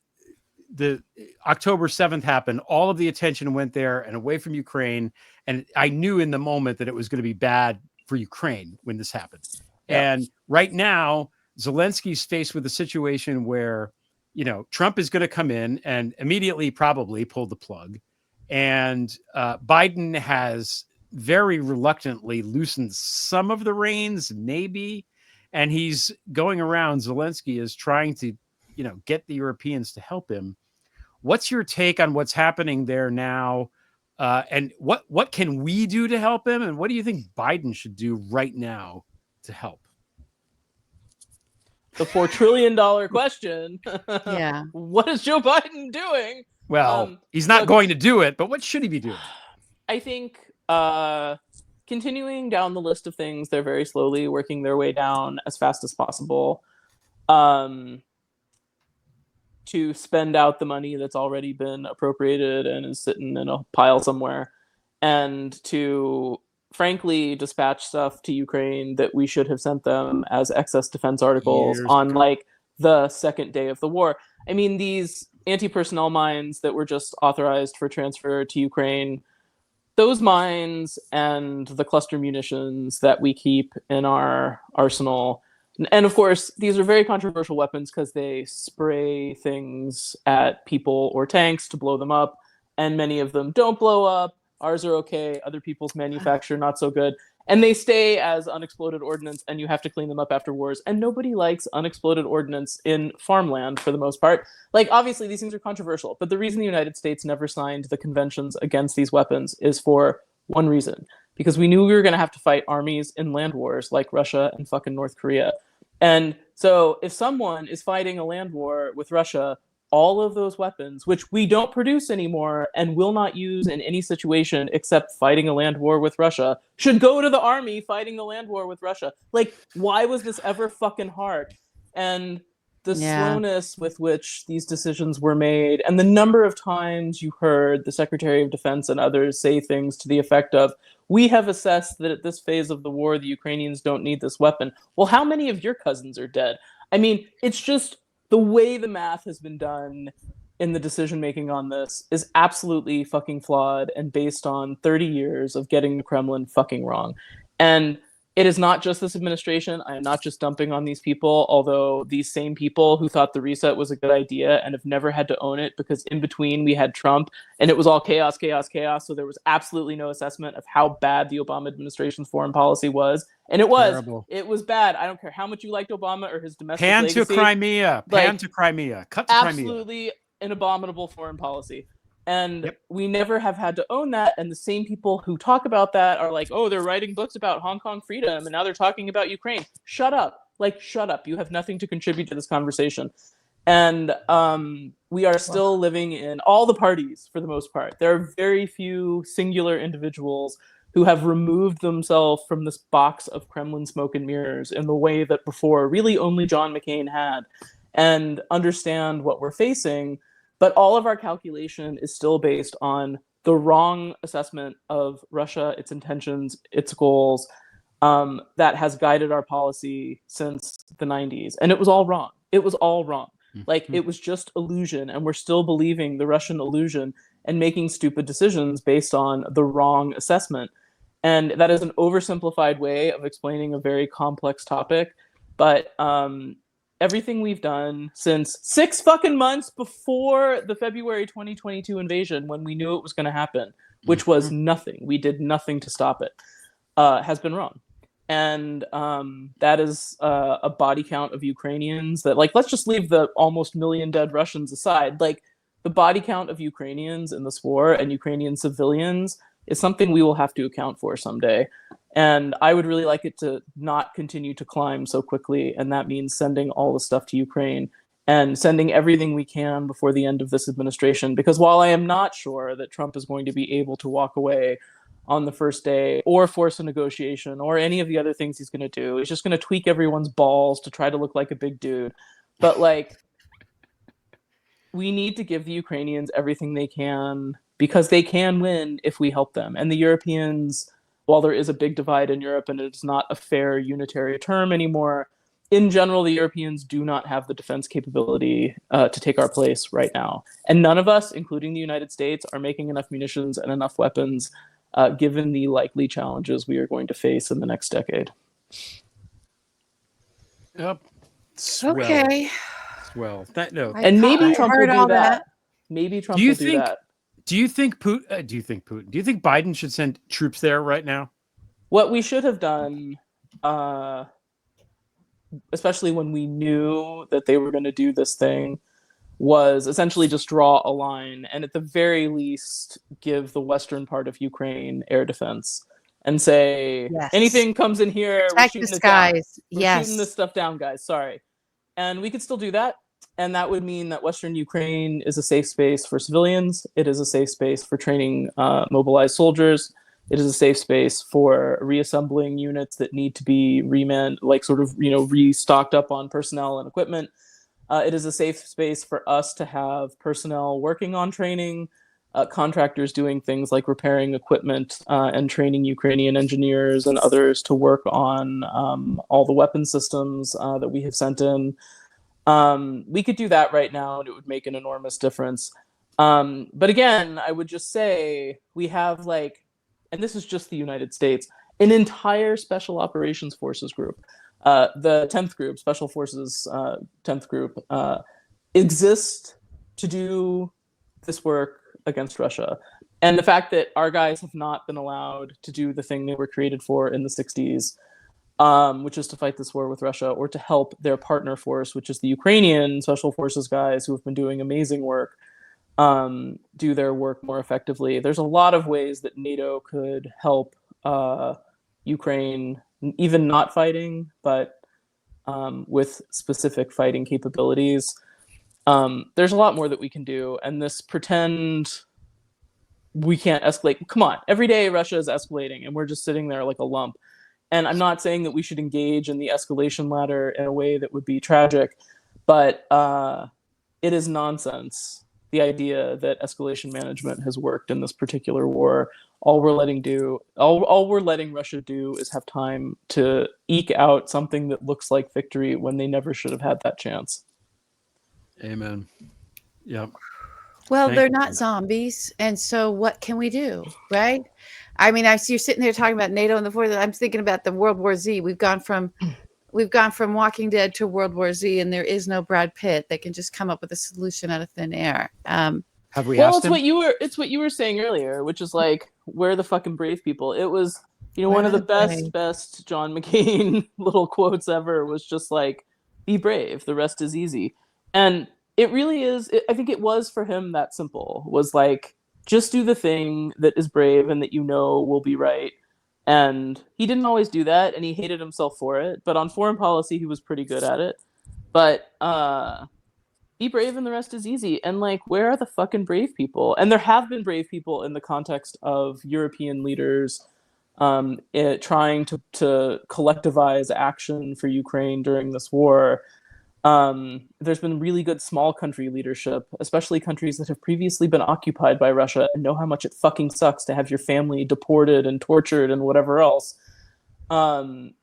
October 7th happened, all of the attention went there and away from Ukraine. And I knew in the moment that it was going to be bad for Ukraine when this happened. Yeah. And right now, Zelensky's faced with a situation where, you know, Trump is going to come in and immediately probably pull the plug. And Biden has very reluctantly loosened some of the reins, maybe. And he's going around, Zelensky is trying to, you know, get the Europeans to help him. What's your take on what's happening there now? And what can we do to help him? And what do you think Biden should do right now to help? The $4 trillion question. Yeah. What is Joe Biden doing? Well, he's not going to do it, but what should he be doing? I think continuing down the list of things, they're very slowly working their way down as fast as possible. To spend out the money that's already been appropriated and is sitting in a pile somewhere, and to frankly dispatch stuff to Ukraine that we should have sent them as excess defense articles on like the second day of the war. I mean, these anti-personnel mines that were just authorized for transfer to Ukraine, those mines and the cluster munitions that we keep in our arsenal. And of course, these are very controversial weapons because they spray things at people or tanks to blow them up. And many of them don't blow up. Ours are okay. Other people's manufacture, not so good. And they stay as unexploded ordnance, and you have to clean them up afterwards. And nobody likes unexploded ordnance in farmland for the most part. Like, obviously, these things are controversial. But the reason the United States never signed the conventions against these weapons is for one reason. Because we knew we were going to have to fight armies in land wars like Russia and fucking North Korea. And so if someone is fighting a land war with Russia, all of those weapons, which we don't produce anymore and will not use in any situation except fighting a land war with Russia, should go to the army fighting the land war with Russia. Like, why was this ever fucking hard? And the slowness with which these decisions were made, and the number of times you heard the Secretary of Defense and others say things to the effect of, we have assessed that at this phase of the war, the Ukrainians don't need this weapon. Well, how many of your cousins are dead? I mean, it's just the way the math has been done in the decision-making on this is absolutely fucking flawed and based on 30 years of getting the Kremlin fucking wrong. And it is not just this administration. I am not just dumping on these people, although these same people who thought the reset was a good idea and have never had to own it because in between we had Trump and it was all chaos, chaos, chaos. So there was absolutely no assessment of how bad the Obama administration's foreign policy was. And it was. Terrible. It was bad. I don't care how much you liked Obama or his domestic legacy. To Crimea. Pan to Crimea. Cut to Crimea. Absolutely an abominable foreign policy. And we never have had to own that. And the same people who talk about that are like, oh, they're writing books about Hong Kong freedom. And now they're talking about Ukraine. Shut up. Like, shut up. You have nothing to contribute to this conversation. And we are still living in all the parties for the most part. There are very few singular individuals who have removed themselves from this box of Kremlin smoke and mirrors in the way that before really only John McCain had, and understand what we're facing. But all of our calculation is still based on the wrong assessment of Russia, its intentions, its goals, that has guided our policy since the 90s. And it was all wrong. It was all wrong. Like, it was just illusion. And we're still believing the Russian illusion and making stupid decisions based on the wrong assessment. And that is an oversimplified way of explaining a very complex topic. But everything we've done since 6 fucking months before the February 2022 invasion, when we knew it was going to happen, which was nothing, we did nothing to stop it, has been wrong. And that is a body count of Ukrainians that, like, let's just leave the almost million dead Russians aside. Like, the body count of Ukrainians in this war and Ukrainian civilians is something we will have to account for someday. And I would really like it to not continue to climb so quickly. And that means sending all the stuff to Ukraine and sending everything we can before the end of this administration. Because while I am not sure that Trump is going to be able to walk away on the first day or force a negotiation or any of the other things he's going to do, he's just going to tweak everyone's balls to try to look like a big dude. But, like, we need to give the Ukrainians everything they can because they can win if we help them. And the Europeans, while there is a big divide in Europe and it's not a fair unitary term anymore, in general, the Europeans do not have the defense capability to take our place right now. And none of us, including the United States, are making enough munitions and enough weapons, given the likely challenges we are going to face in the next decade. Yep. Swell. Okay. Swell. No. And maybe Trump will heard do all that. Maybe Trump will do that. Do you think Putin? Do you think Biden should send troops there right now? What we should have done, especially when we knew that they were going to do this thing, was essentially just draw a line and at the very least give the western part of Ukraine air defense and say, Yes. anything comes in here, we're Protect shooting the it down. skies. We're Yes. shooting this stuff down, guys. Sorry. And we could still do that. And that would mean that Western Ukraine is a safe space for civilians. It is a safe space for training mobilized soldiers. It is a safe space for reassembling units that need to be restocked up on personnel and equipment. It is a safe space for us to have personnel working on training, contractors doing things like repairing equipment and training Ukrainian engineers and others to work on all the weapon systems that we have sent in. We could do that right now and it would make an enormous difference. But again, I would just say we have and this is just the United States, an entire Special Operations Forces group. The 10th group, Special Forces 10th group, exists to do this work against Russia. And the fact that our guys have not been allowed to do the thing they were created for in the 60s, which is to fight this war with Russia or to help their partner force, which is the Ukrainian Special Forces guys who have been doing amazing work, do their work more effectively. There's a lot of ways that NATO could help Ukraine, even not fighting, but with specific fighting capabilities. There's a lot more that we can do. And this pretend we can't escalate. Come on, every day Russia is escalating and we're just sitting there like a lump. And I'm not saying that we should engage in the escalation ladder in a way that would be tragic, but it is nonsense. The idea that escalation management has worked in this particular war. All we're letting Russia do is have time to eke out something that looks like victory when they never should have had that chance. Amen. Yep. Well, they're not zombies, and so what can we do, right? I mean, I see you're sitting there talking about NATO and the forces. I'm thinking about the World War Z. We've gone from Walking Dead to World War Z, and there is no Brad Pitt that can just come up with a solution out of thin air. Have we well, asked it's him? it's what you were saying earlier, which is where are the fucking brave people? It was, one of the best John McCain little quotes ever was just be brave, the rest is easy. And it really is, I think it was for him that simple, was just do the thing that is brave and that will be right. And he didn't always do that, and he hated himself for it. But on foreign policy, he was pretty good at it. But be brave and the rest is easy. And where are the fucking brave people? And there have been brave people in the context of European leaders trying to collectivize action for Ukraine during this war. There's been really good small country leadership, especially countries that have previously been occupied by Russia and know how much it fucking sucks to have your family deported and tortured and whatever else. And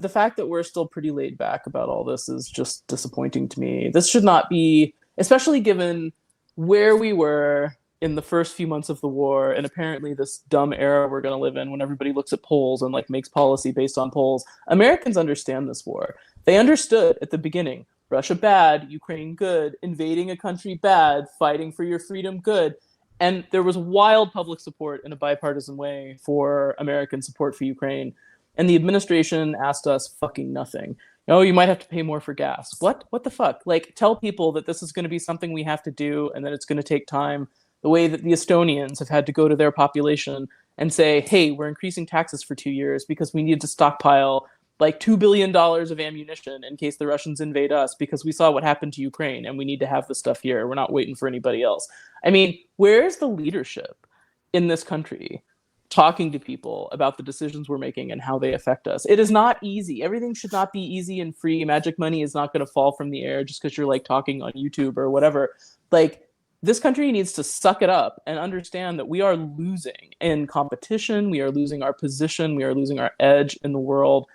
the fact that we're still pretty laid back about all this is just disappointing to me. This should not be, especially given where we were in the first few months of the war, and apparently this dumb era we're going to live in when everybody looks at polls and makes policy based on polls. Americans understand this war. They understood at the beginning, Russia bad, Ukraine good, invading a country bad, fighting for your freedom good. And there was wild public support in a bipartisan way for American support for Ukraine. And the administration asked us fucking nothing. You might have to pay more for gas. What the fuck? Tell people that this is going to be something we have to do and that it's going to take time. The way that the Estonians have had to go to their population and say, hey, we're increasing taxes for 2 years because we need to stockpile $2 billion of ammunition in case the Russians invade us because we saw what happened to Ukraine and we need to have the stuff here. We're not waiting for anybody else. I mean, where's the leadership in this country talking to people about the decisions we're making and how they affect us? It is not easy. Everything should not be easy and free. Magic money is not going to fall from the air just because you're talking on YouTube or whatever. This country needs to suck it up and understand that we are losing in competition. We are losing our position. We are losing our edge in the world.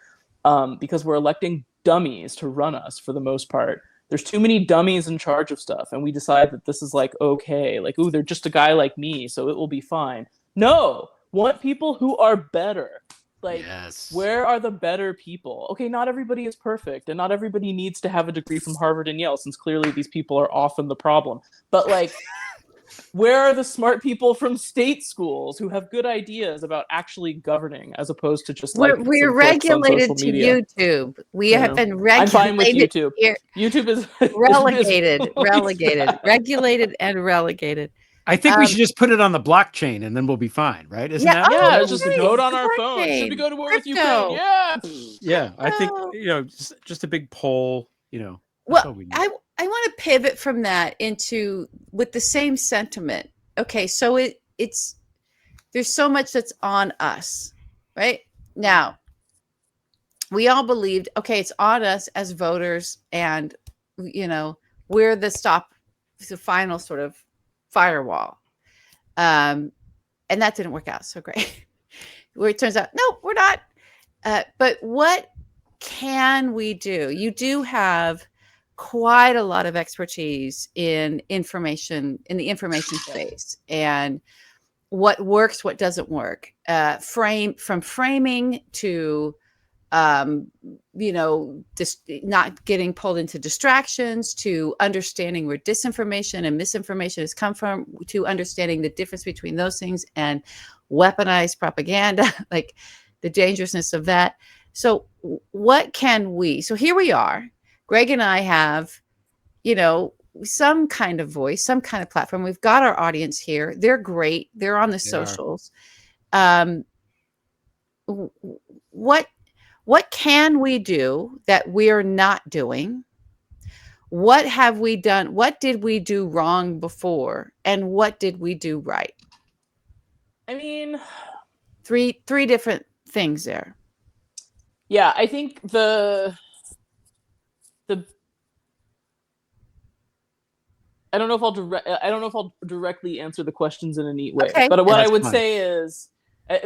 because we're electing dummies to run us for the most part. There's too many dummies in charge of stuff, and we decide that this is like okay, like ooh, they're just a guy like me, so it will be fine. No, want people who are better. Like, Yes. where are the better people? Okay, not everybody is perfect, and not everybody needs to have a degree from Harvard and Yale, since clearly these people are often the problem. But like, where are the smart people from state schools who have good ideas about actually governing, as opposed to just like We're some clicks on regulated social to media? YouTube. We I have know. been I'm fine with regulated YouTube. here. YouTube is Relegated, is always relegated, bad. regulated, and relegated. I think we Um, should just put it on the blockchain and then we'll be fine, right? Isn't Yeah. that Oh, Yeah, what it's we just a should do? vote on our phone. blockchain, Should we go to war with Ukraine? crypto. Yeah. Yeah, I think Oh. just a big poll. That's Well, all we need. I want to pivot from that into with the same sentiment. Okay, so it's there's so much that's on us, right? Now, we all believed, okay, it's on us as voters, and we're the final sort of firewall. And that didn't work out so great. Where it turns out, no, we're not. But what can we do? You do have quite a lot of expertise in the information space, and what works, what doesn't work. From framing to just not getting pulled into distractions, to understanding where disinformation and misinformation has come from, to understanding the difference between those things and weaponized propaganda, like the dangerousness of that. So what can we, so here we are, Greg and I have, some kind of voice, some kind of platform. We've got our audience here. They're great. They're on the socials. What can we do that we're not doing? What have we done? What did we do wrong before? And what did we do right? I mean, three different things there. Yeah, I think I don't know if I'll directly answer the questions in a neat way. Okay. But what I would fine. say is,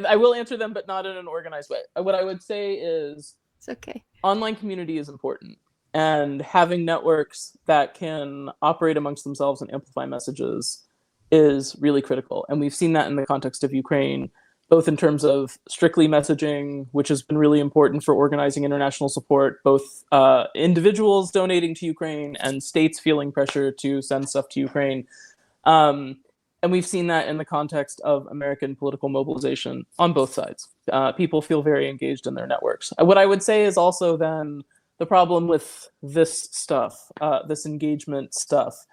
I will answer them, but not in an organized way. What I would say is, it's okay. Online community is important, and having networks that can operate amongst themselves and amplify messages is really critical. And we've seen that in the context of Ukraine, both in terms of strictly messaging, which has been really important for organizing international support, both individuals donating to Ukraine and states feeling pressure to send stuff to Ukraine. And we've seen that in the context of American political mobilization on both sides. People feel very engaged in their networks. What I would say is also then the problem with this stuff, this engagement stuff,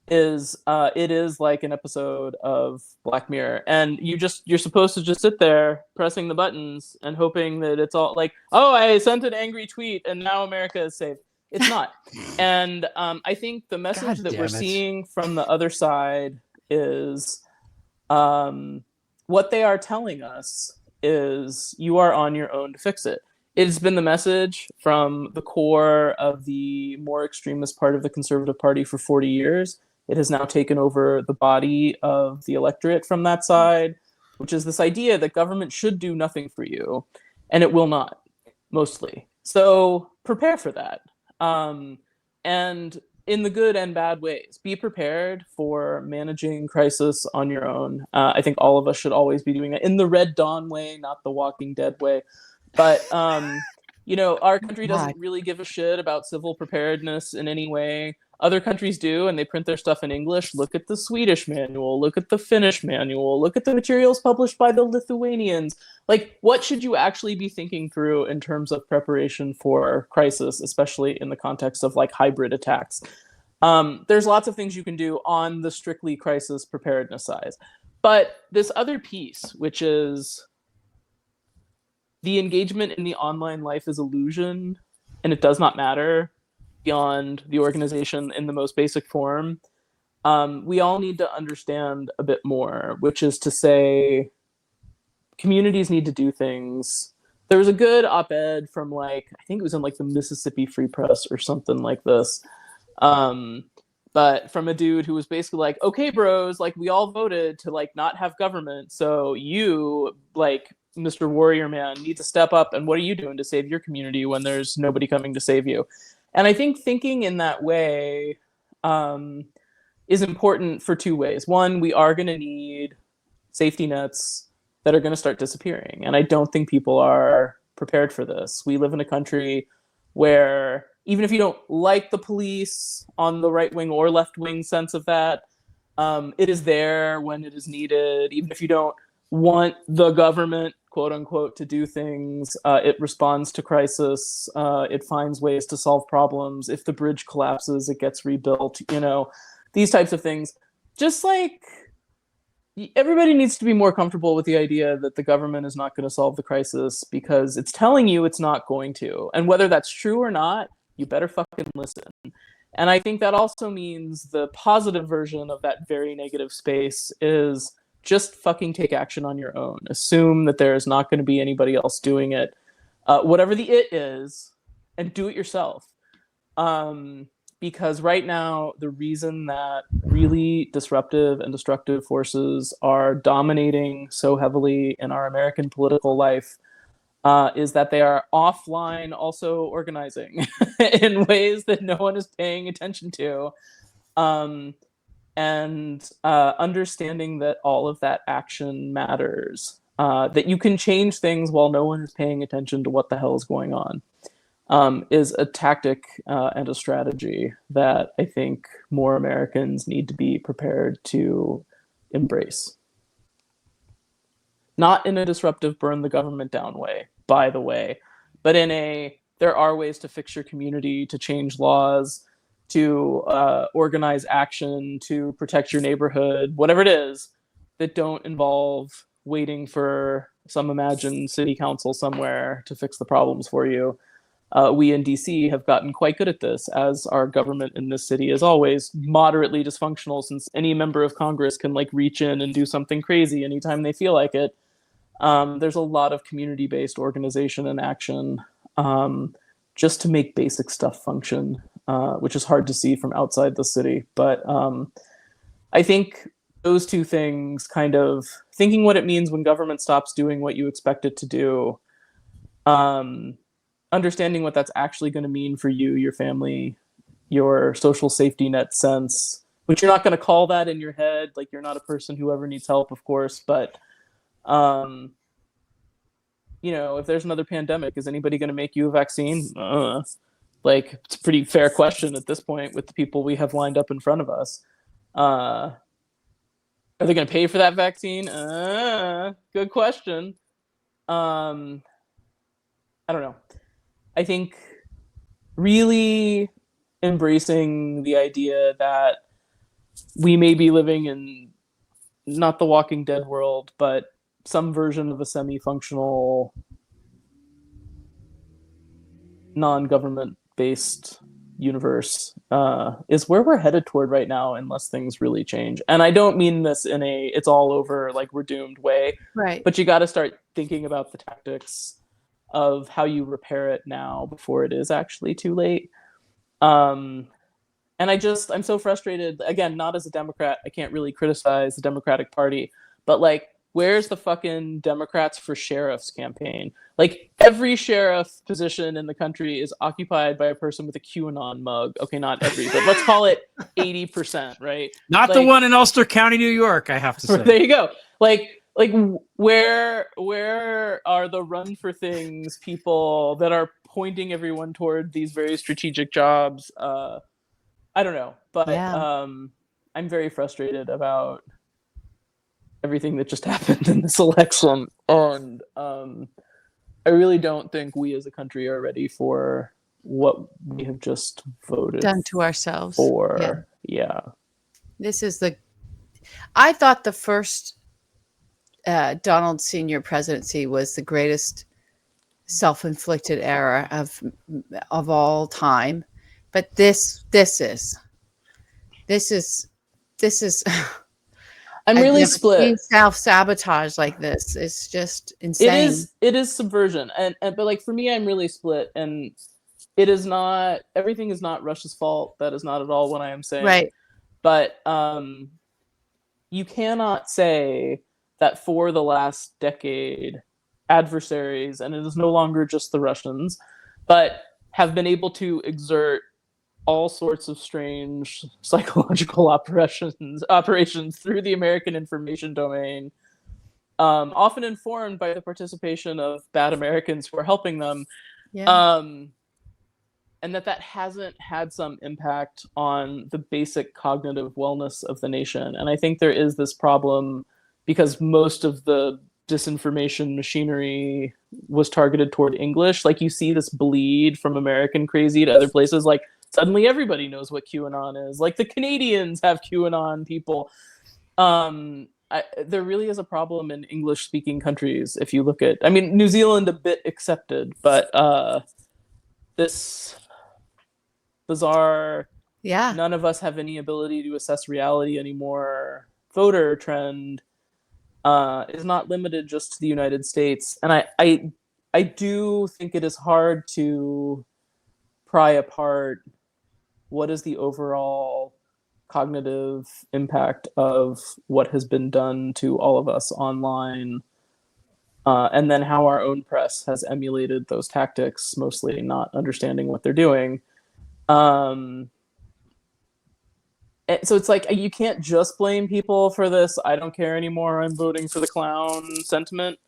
is it is like an episode of Black Mirror, and you're supposed to just sit there pressing the buttons and hoping that it's all like, oh, I sent an angry tweet and now America is safe. It's not. And I think the message that we're seeing from the other side is what they are telling us is you are on your own to fix it. It's been the message from the core of the more extremist part of the Conservative Party for 40 years. It has now taken over the body of the electorate from that side, which is this idea that government should do nothing for you, and it will not, mostly. So prepare for that. And in the good and bad ways, be prepared for managing crisis on your own. I think all of us should always be doing that in the Red Dawn way, not the Walking Dead way. But, our country doesn't really give a shit about civil preparedness in any way. Other countries do, and they print their stuff in English. Look at the Swedish manual, look at the Finnish manual, look at the materials published by the Lithuanians. Like, what should you actually be thinking through in terms of preparation for crisis, especially in the context of like hybrid attacks? There's lots of things you can do on the strictly crisis preparedness side. But this other piece, which is the engagement in the online life is illusion, and it does not matter beyond the organization in the most basic form. We all need to understand a bit more, which is to say communities need to do things. There was a good op-ed from I think it was in the Mississippi Free Press or something like this. But from a dude who was basically like, okay, bros, we all voted to not have government. So you Mr. Warrior Man, need to step up. And what are you doing to save your community when there's nobody coming to save you? And I think thinking in that way is important for two ways. One, we are going to need safety nets that are going to start disappearing. And I don't think people are prepared for this. We live in a country where even if you don't like the police on the right wing or left wing sense of that, it is there when it is needed. Even if you don't want the government, quote unquote, to do things, it responds to crisis. It finds ways to solve problems. If the bridge collapses, it gets rebuilt, these types of things. Just like everybody needs to be more comfortable with the idea that the government is not going to solve the crisis because it's telling you it's not going to. And whether that's true or not, you better fucking listen. And I think that also means the positive version of that very negative space is just fucking take action on your own. Assume that there is not going to be anybody else doing it, whatever the it is, and do it yourself. Because right now, the reason that really disruptive and destructive forces are dominating so heavily in our American political life is that they are offline also organizing in ways that no one is paying attention to. And understanding that all of that action matters, that you can change things while no one is paying attention to what the hell is going on, is a tactic and a strategy that I think more Americans need to be prepared to embrace. Not in a disruptive, burn the government down way, by the way, but in a, there are ways to fix your community, to change laws, to organize action, to protect your neighborhood, whatever it is, that don't involve waiting for some imagined city council somewhere to fix the problems for you. We in DC have gotten quite good at this, as our government in this city is always moderately dysfunctional, since any member of Congress can reach in and do something crazy anytime they feel like it. There's a lot of community-based organization and action just to make basic stuff function, which is hard to see from outside the city. But I think those two things, kind of thinking what it means when government stops doing what you expect it to do, understanding what that's actually going to mean for you, your family, your social safety net sense, which you're not going to call that in your head. You're not a person who ever needs help, of course, but if there's another pandemic, is anybody going to make you a vaccine? It's a pretty fair question at this point with the people we have lined up in front of us. Are they going to pay for that vaccine? Good question. I don't know. I think really embracing the idea that we may be living in not the Walking Dead world, but some version of a semi-functional, non-government based universe is where we're headed toward right now, unless things really change. And I don't mean this in a it's all over, we're doomed way, Right. but you got to start thinking about the tactics of how you repair it now before it is actually too late. And I'm so frustrated, again, not as a Democrat, I can't really criticize the Democratic Party, but where's the fucking Democrats for Sheriffs campaign? Every sheriff position in the country is occupied by a person with a QAnon mug. Okay, not every, but let's call it 80%, right? Not the one in Ulster County, New York, I have to say. There you go. Where are the run for things people that are pointing everyone toward these very strategic jobs? I don't know, but yeah. I'm very frustrated about everything that just happened in this election, and I really don't think we as a country are ready for what we have just voted done to ourselves for. Yeah. This is I thought the first Donald Sr. presidency was the greatest self-inflicted error of all time, but this is I'm really split. Self-sabotage like this is just insane. It is subversion, and but for me, I'm really split, and it is not, everything is not Russia's fault. That is not at all what I am saying. Right. But you cannot say that for the last decade adversaries, and it is no longer just the Russians, but have been able to exert all sorts of strange psychological operations through the American information domain, often informed by the participation of bad Americans who are helping them. Yeah. And that hasn't had some impact on the basic cognitive wellness of the nation. And I think there is this problem because most of the disinformation machinery was targeted toward English. Like, you see this bleed from American crazy to other places. Like, suddenly everybody knows what QAnon is. Like, the Canadians have QAnon people. There really is a problem in English-speaking countries. If you look at, I mean, New Zealand a bit accepted, but this bizarre, Yeah. none of us have any ability to assess reality anymore voter trend is not limited just to the United States. And I do think it is hard to pry apart what is the overall cognitive impact of what has been done to all of us online, and then how our own press has emulated those tactics, mostly not understanding what they're doing. So it's like, you can't just blame people for this "I don't care anymore, I'm voting for the clown" sentiment,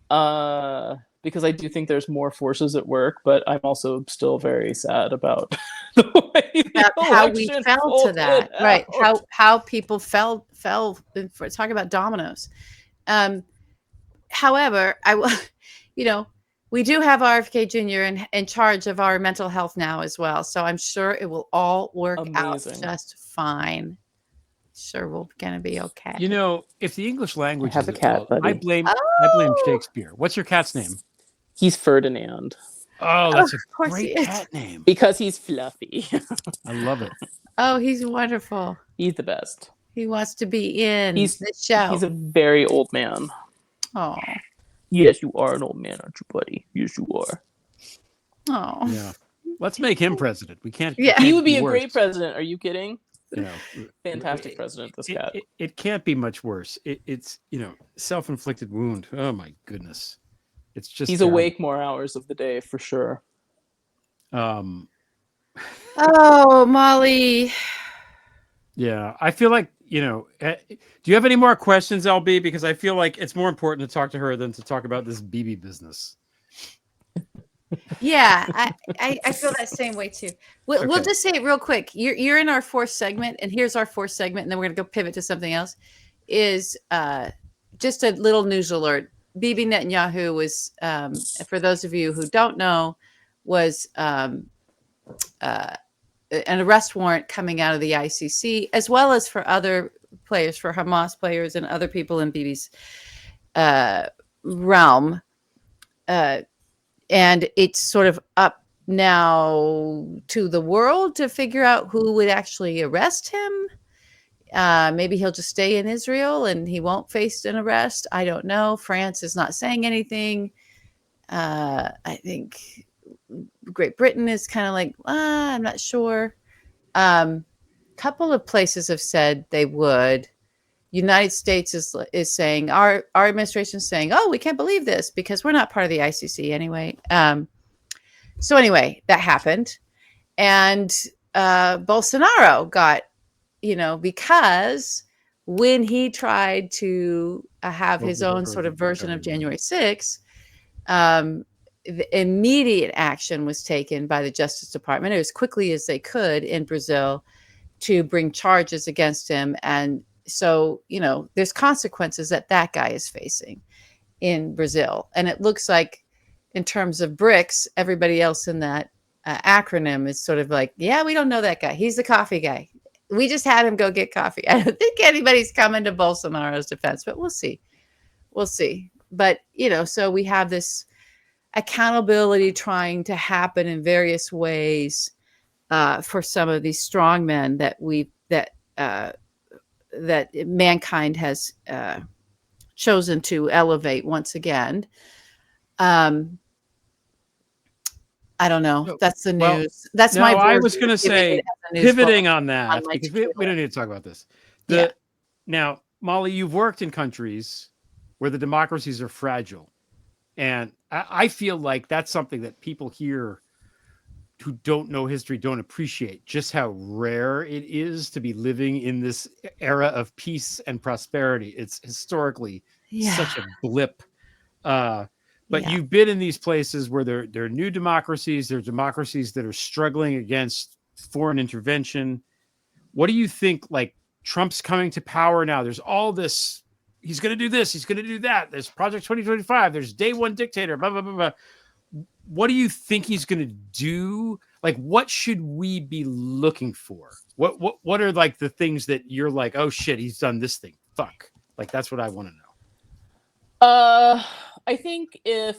because I do think there's more forces at work, but I'm also still very sad about the way the How we election fell to that, folded right? out. How people fell for talking about dominoes. However, I will, we do have RFK Jr. in charge of our mental health now as well, so I'm sure it will all work Amazing. out just fine. Sure, we're gonna be okay. If the English language have is a cat, at fault, I buddy. blame Oh! Shakespeare. What's your cat's name? He's Ferdinand Oh, that's Of a course great he is. cat name. because he's fluffy. I love it. Oh, he's wonderful. He's the best. He wants to be in He's the show. He's a very old man. Oh, Yes, you are an old man, aren't you, buddy? Yes, you are. oh, Yeah. Let's make him president. We can't. Yeah. it can't He would be a worse. great president. Are you kidding? it- Fantastic president, this cat. It can't be much worse. It's self-inflicted wound. Oh my goodness. It's just He's terrible. awake more hours of the day for sure. Um, oh, Molly. yeah, I feel like, do you have any more questions, LB? Because I feel like it's more important to talk to her than to talk about this BB business. Yeah, I feel that same way too. We'll Okay. just say it real quick. You're in our fourth segment, and here's our fourth segment, and then we're gonna go pivot to something else. Is just a little news alert. Bibi Netanyahu was, for those of you who don't know, was an arrest warrant coming out of the ICC, as well as for other players, for Hamas players and other people in Bibi's realm. And it's sort of up now to the world to figure out who would actually arrest him. Maybe he'll just stay in Israel and he won't face an arrest. I don't know. France is not saying anything. I think Great Britain is kind of like, I'm not sure. Couple of places have said they would. United States is saying, our administration is saying, oh, we can't believe this because we're not part of the ICC anyway. So anyway, that happened. And Bolsonaro got, because when he tried to have his own sort of version of January 6th, the immediate action was taken by the Justice Department as quickly as they could in Brazil to bring charges against him. And so, there's consequences that guy is facing in Brazil. And it looks like in terms of BRICS, everybody else in that acronym is sort of like, yeah, we don't know that guy. He's the coffee guy. We just had him go get coffee. I don't think anybody's coming to Bolsonaro's defense, but we'll see. We'll see. But, so we have this accountability trying to happen in various ways for some of these strong men that mankind has chosen to elevate once again. I don't know. That's the news. Well, That's no, my. I was going to say, pivoting on that, because we don't need to talk about this. Now, Molly, you've worked in countries where the democracies are fragile. And I feel like that's something that people here who don't know history don't appreciate, just how rare it is to be living in this era of peace and prosperity. It's historically Yeah. such a blip. But Yeah. you've been in these places where there are new democracies. There are democracies that are struggling against foreign intervention. What do you think? Like, Trump's coming to power now. There's all this. He's going to do this. He's going to do that. There's Project 2025. There's day one dictator. Blah blah blah blah. What do you think he's going to do? Like, what should we be looking for? What are like the things that you're like, oh shit, he's done this thing. Fuck. Like, that's what I want to know. I think if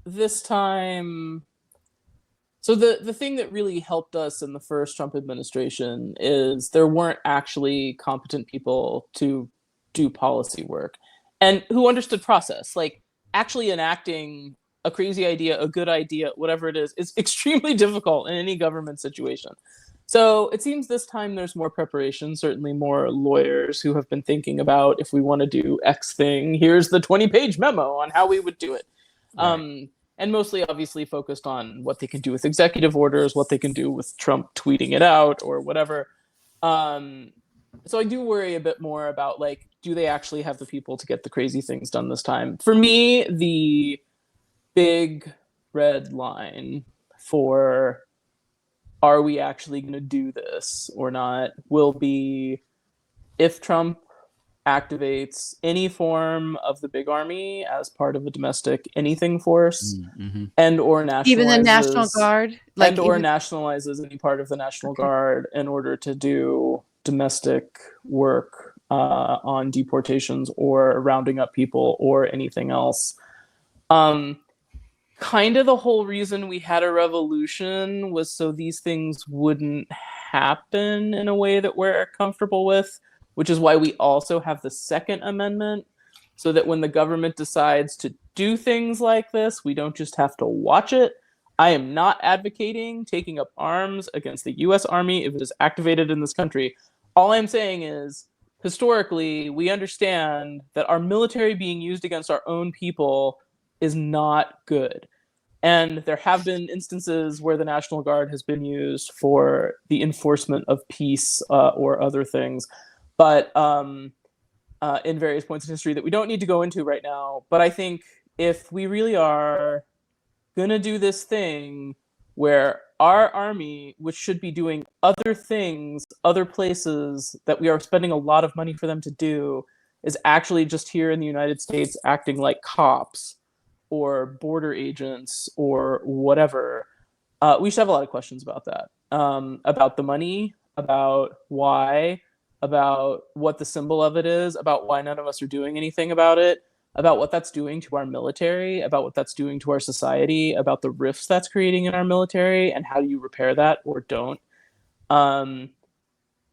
this time, so the thing that really helped us in the first Trump administration is there weren't actually competent people to do policy work and who understood process. Like, actually enacting a crazy idea, a good idea, whatever it is extremely difficult in any government situation. So it seems this time there's more preparation, certainly more lawyers who have been thinking about, if we want to do X thing, here's the 20-page memo on how we would do it. Right. And mostly obviously focused on what they can do with executive orders, what they can do with Trump tweeting it out or whatever. So I do worry a bit more about, like, do they actually have the people to get the crazy things done this time? For me, the big red line for are we actually going to do this or not will be if Trump activates any form of the big army as part of a domestic anything force, and or nationalizes even the National Guard, like, and or nationalizes any part of the National Guard in order to do domestic work on deportations or rounding up people or anything else. Kind of the whole reason we had a revolution was so these things wouldn't happen in a way that we're comfortable with, which is why we also have the Second Amendment, so that when the government decides to do things like this, we don't just have to watch it. I am not advocating taking up arms against the U.S. Army if it is activated in this country. All I'm saying is, historically, we understand that our military being used against our own people is not good. And there have been instances where the National Guard has been used for the enforcement of peace or other things, but in various points in history that we don't need to go into right now. But I think if we really are going to do this thing where our army, which should be doing other things, other places that we are spending a lot of money for them to do, is actually just here in the United States acting like cops or border agents or whatever, we should have a lot of questions about that, about the money, about why, about what the symbol of it is, about why none of us are doing anything about it, about what that's doing to our military, about what that's doing to our society, about the rifts that's creating in our military, and how do you repair that or don't.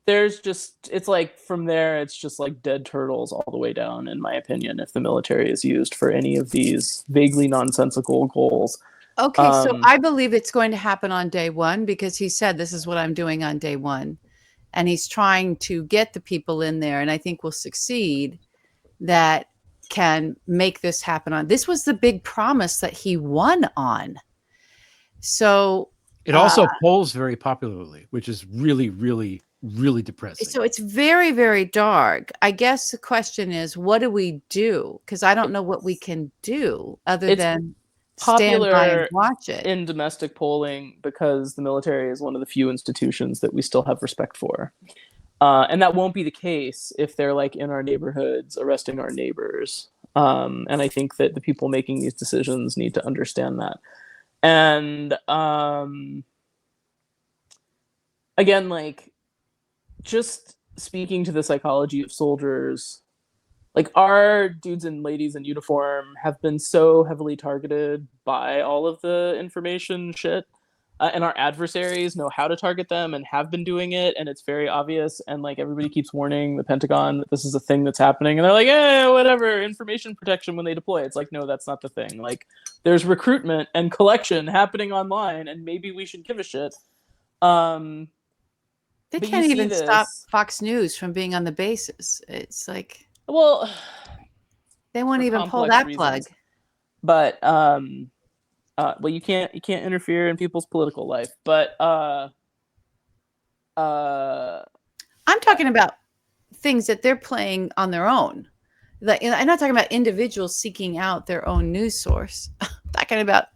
There's just, it's like from there, it's just like dead turtles all the way down, in my opinion, if the military is used for any of these vaguely nonsensical goals. Okay, so I believe it's going to happen on day one, because he said, this is what I'm doing on day one. And he's trying to get the people in there, and I think will succeed, that can make this happen on. This was the big promise that he won on. So it also polls very popularly, which is really, really, really depressing. So it's very, very dark. I guess the question is, what do we do? Because I don't know what we can do other than stand by and watch it. In domestic polling, because the military is one of the few institutions that we still have respect for. And that won't be the case if they're like in our neighborhoods arresting our neighbors. And I think that the people making these decisions need to understand that. And again, like, just speaking to the psychology of soldiers, like, our dudes and ladies in uniform have been so heavily targeted by all of the information shit. And our adversaries know how to target them and have been doing it. And it's very obvious. And like, everybody keeps warning the Pentagon that this is a thing that's happening. And they're like, eh, whatever, information protection when they deploy. It's like, no, that's not the thing. Like, there's recruitment and collection happening online, and maybe we should give a shit. They can't even stop Fox News from being on the bases. It's like, well, They won't for even pull complex that reasons. plug. But well, you can't interfere in people's political life. But I'm talking about things that they're playing on their own. I'm not talking about individuals seeking out their own news source. I'm talking about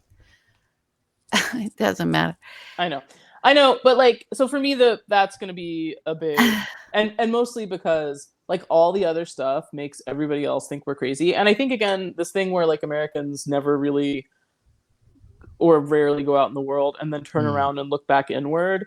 it doesn't matter. I know, but like, so for me, that's going to be a big, and mostly because like all the other stuff makes everybody else think we're crazy. And I think again, this thing where like Americans never really or rarely go out in the world and then turn around and look back inward,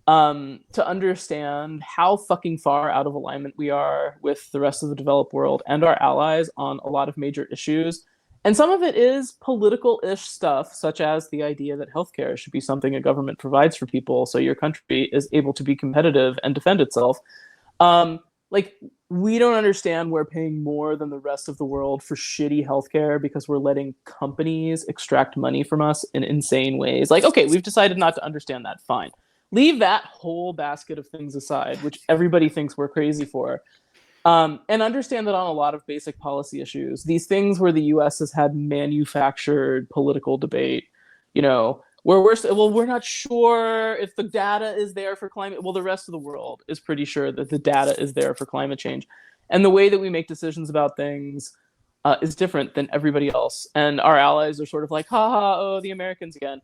to understand how fucking far out of alignment we are with the rest of the developed world and our allies on a lot of major issues. And some of it is political-ish stuff, such as the idea that healthcare should be something a government provides for people so your country is able to be competitive and defend itself. Like, we don't understand we're paying more than the rest of the world for shitty healthcare because we're letting companies extract money from us in insane ways. Like, okay, we've decided not to understand that. Fine. Leave that whole basket of things aside, which everybody thinks we're crazy for. And understand that on a lot of basic policy issues, these things where the US has had manufactured political debate, you know, where we're not sure if the data is there for climate. Well, the rest of the world is pretty sure that the data is there for climate change. And the way that we make decisions about things is different than everybody else. And our allies are sort of like, ha ha, oh, the Americans again.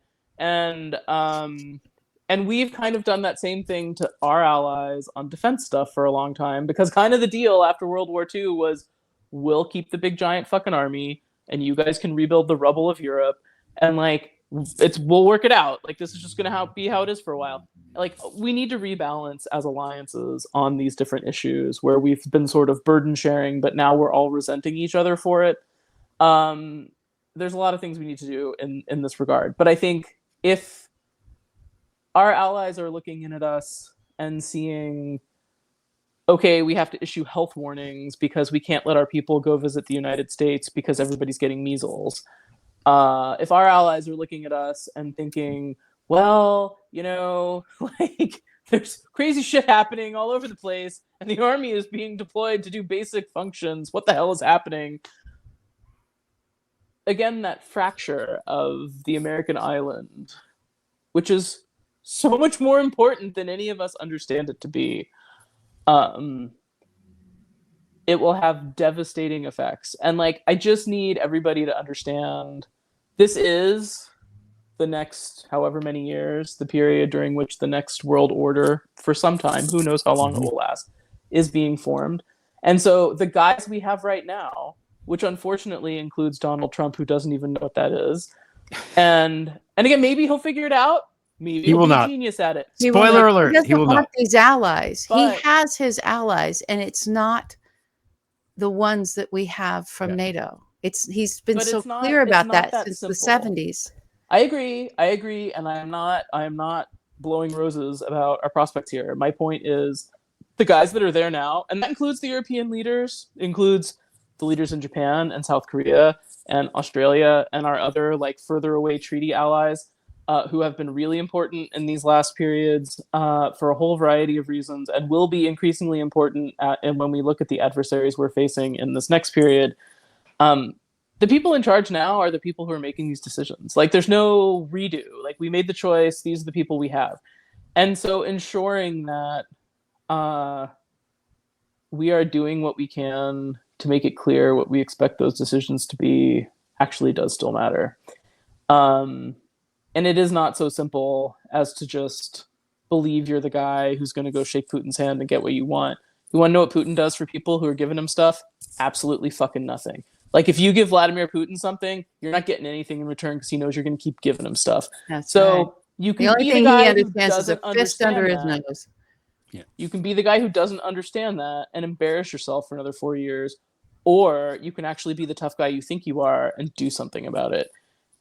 And we've kind of done that same thing to our allies on defense stuff for a long time, because kind of the deal after World War II was, we'll keep the big giant fucking army and you guys can rebuild the rubble of Europe. And like, we'll work it out. Like, this is just going to be how it is for a while. Like, we need to rebalance as alliances on these different issues where we've been sort of burden sharing, but now we're all resenting each other for it. There's a lot of things we need to do in this regard. But I think if our allies are looking in at us and seeing, okay, we have to issue health warnings because we can't let our people go visit the United States because everybody's getting measles. If our allies are looking at us and thinking, well, you know, like, there's crazy shit happening all over the place and the army is being deployed to do basic functions, what the hell is happening? Again, that fracture of the American island, which is so much more important than any of us understand it to be, it will have devastating effects. And like, I just need everybody to understand this is the next however many years, the period during which the next world order, for some time, who knows how long it will last, is being formed. And so the guys we have right now, which unfortunately includes Donald Trump, who doesn't even know what that is, and again, maybe he'll figure it out. Maybe He will be not. a genius at it. Spoiler alert, He doesn't he will want not. these allies. But- He has his allies, and it's not the ones that we have from NATO. He's been But so it's not- clear it's about not that since simple. the 70s. I agree, and I am not blowing roses about our prospects here. My point is, the guys that are there now, and that includes the European leaders, includes the leaders in Japan and South Korea and Australia and our other like further away treaty allies, who have been really important in these last periods for a whole variety of reasons, and will be increasingly important and when we look at the adversaries we're facing in this next period. The people in charge now are the people who are making these decisions. Like, there's no redo. Like, we made the choice. These are the people we have. And so ensuring that we are doing what we can to make it clear what we expect those decisions to be actually does still matter. And it is not so simple as to just believe you're the guy who's going to go shake Putin's hand and get what you want. You want to know what Putin does for people who are giving him stuff? Absolutely fucking nothing. Like, if you give Vladimir Putin something, you're not getting anything in return because he knows you're going to keep giving him stuff. That's So right. you The can only be thing the he guy who understands is a doesn't fist under understand his that. nose. You can be the guy who doesn't understand that and embarrass yourself for another 4 years, or you can actually be the tough guy you think you are and do something about it.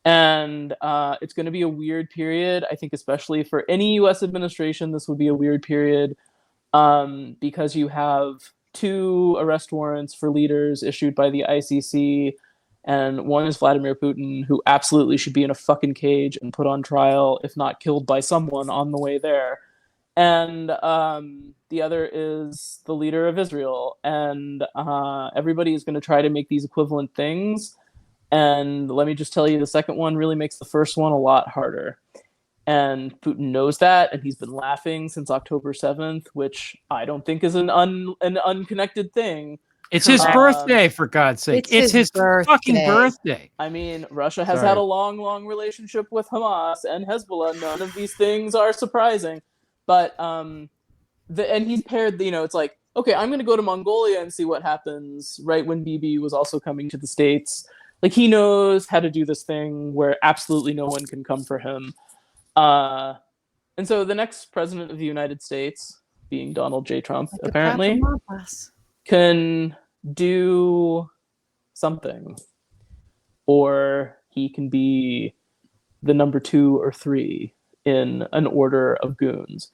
And it's going to be a weird period. I think especially for any U.S. administration, this would be a weird period because you have 2 arrest warrants for leaders issued by the ICC, and one is Vladimir Putin, who absolutely should be in a fucking cage and put on trial, if not killed by someone on the way there. and the other is the leader of Israel, and everybody is going to try to make these equivalent things. And let me just tell you, the second one really makes the first one a lot harder. And Putin knows that, and he's been laughing since October 7th, which I don't think is an unconnected thing. It's his birthday, for God's sake. It's his fucking birthday. I mean, Russia has had a long, long relationship with Hamas and Hezbollah. None of these things are surprising. But, and he's paired, it's like, okay, I'm going to go to Mongolia and see what happens, right when Bibi was also coming to the States. Like, he knows how to do this thing where absolutely no one can come for him. And so the next president of the United States, being Donald J. Trump, apparently, can do something. Or he can be the number 2 or 3 in an order of goons.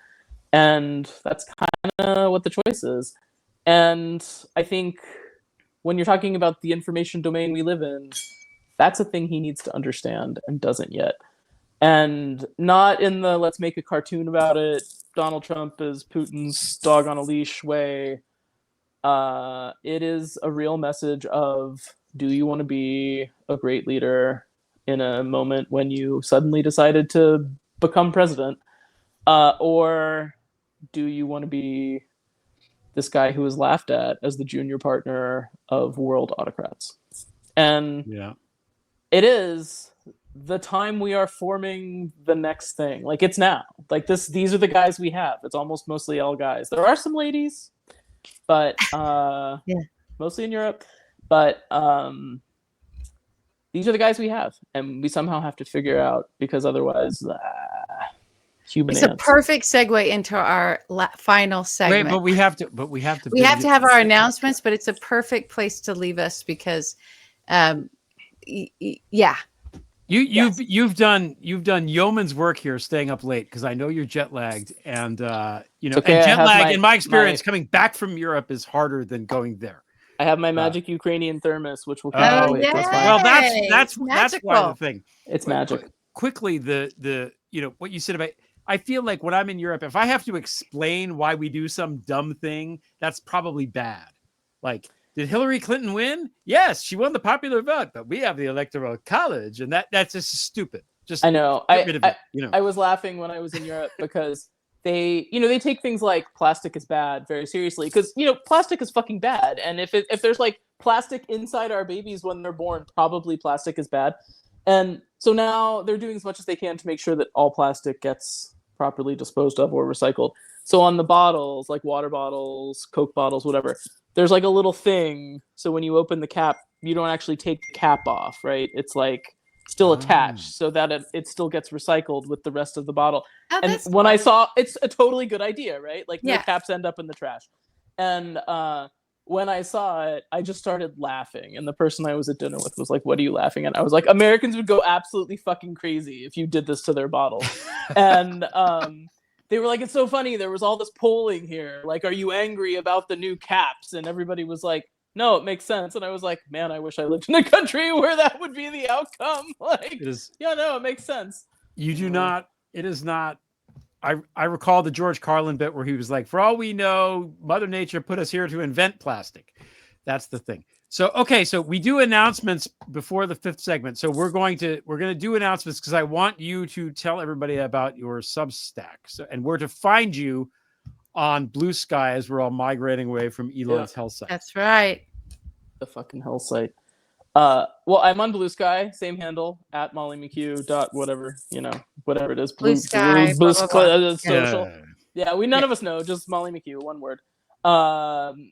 And that's kind of what the choice is. And I think when you're talking about the information domain we live in, that's a thing he needs to understand and doesn't yet. And not in the let's make a cartoon about it, Donald Trump is Putin's dog on a leash way. It is a real message of, do you want to be a great leader in a moment when you suddenly decided to become president? Or do you want to be this guy who is laughed at as the junior partner of world autocrats? And it is the time we are forming the next thing. Like, it's now. Like, these are the guys we have. It's almost mostly all guys. There are some ladies, but mostly in Europe. But these are the guys we have, and we somehow have to figure out, because otherwise, human. It's a perfect segue into our final segment. Wait, but we have to. We have to have our announcements, but it's a perfect place to leave us because, You've done yeoman's work here, staying up late, because I know you're jet lagged, and and jet lag, in my experience, coming back from Europe is harder than going there. I have my magic Ukrainian thermos, which will. Well, that's why the thing. It's magic. Quickly, the what you said about. I feel like when I'm in Europe, if I have to explain why we do some dumb thing, that's probably bad. Like, did Hillary Clinton win? Yes, she won the popular vote, but we have the Electoral College, and that's just stupid. Just I know. Get rid of it, I was laughing when I was in Europe because they take things like plastic is bad very seriously, because plastic is fucking bad, and if there's like plastic inside our babies when they're born, probably plastic is bad, and so now they're doing as much as they can to make sure that all plastic gets properly disposed of or recycled. So on the bottles, like water bottles, Coke bottles, whatever, there's like a little thing. So when you open the cap, you don't actually take the cap off, right? It's like still attached so that it still gets recycled with the rest of the bottle. And when I saw, it's a totally good idea, right? Like no caps end up in the trash. And when I saw it, I just started laughing. And the person I was at dinner with was like, "What are you laughing at?" I was like, "Americans would go absolutely fucking crazy if you did this to their bottles." And they were like, "It's so funny. There was all this polling here. Like, are you angry about the new caps?" And everybody was like, "No, it makes sense." And I was like, "Man, I wish I lived in a country where that would be the outcome." Like, it makes sense. You do not. It is not. I recall the George Carlin bit where he was like, "For all we know, Mother Nature put us here to invent plastic." That's the thing. So, okay, so we do announcements before the 5th segment. So we're going to do announcements because I want you to tell everybody about your Substack. So, and where to find you on Blue Sky as we're all migrating away from Elon's hell site. That's right. The fucking hell site. Well, I'm on Blue Sky, same handle, at Molly McKew dot whatever, whatever it is. Blue Sky, Blue blah, blah, blah. social. Yeah, none of us know, just Molly McKew, one word. And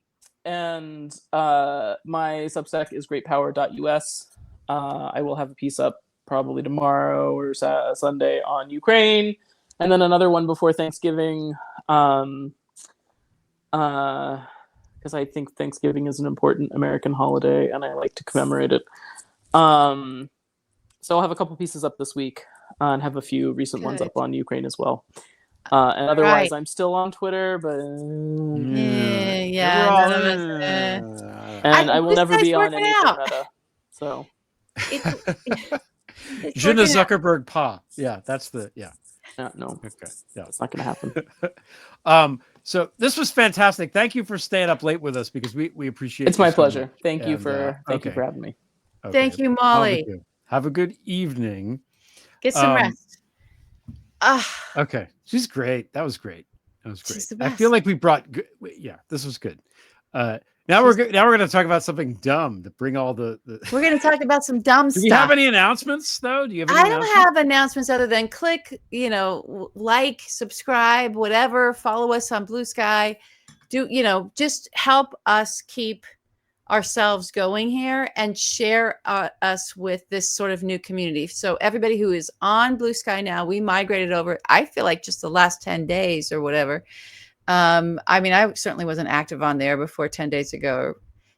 my Substack is greatpower.us. I will have a piece up probably tomorrow or Sunday on Ukraine, and then another one before Thanksgiving. Because I think Thanksgiving is an important American holiday, and I like to commemorate it. So I'll have a couple pieces up this week, and have a few recent ones up on Ukraine as well. And otherwise, I'm still on Twitter, but and I will never be on any Meta. So Je ne Zuckerberg pa. Yeah, that's the No, Okay. Yeah. it's not going to happen. So this was fantastic. Thank you for staying up late with us because we appreciate It's you my so pleasure. much. Thank you And, for having me. Okay. Thank you, I'll leave it Molly. to you. Have a good evening. Get some rest. Okay. She's great. That was great. She's the I feel best. like we brought good. Yeah, this was good. Now we're going to talk about something dumb to bring all the We're going to talk about some dumb Do stuff. we have any announcements though? Do you have any I don't have announcements other than click, like, subscribe, whatever, follow us on Blue Sky. Just help us keep ourselves going here and share us with this sort of new community. So everybody who is on Blue Sky now, we migrated over, I feel like just the last 10 days or whatever. I certainly wasn't active on there before 10 days ago.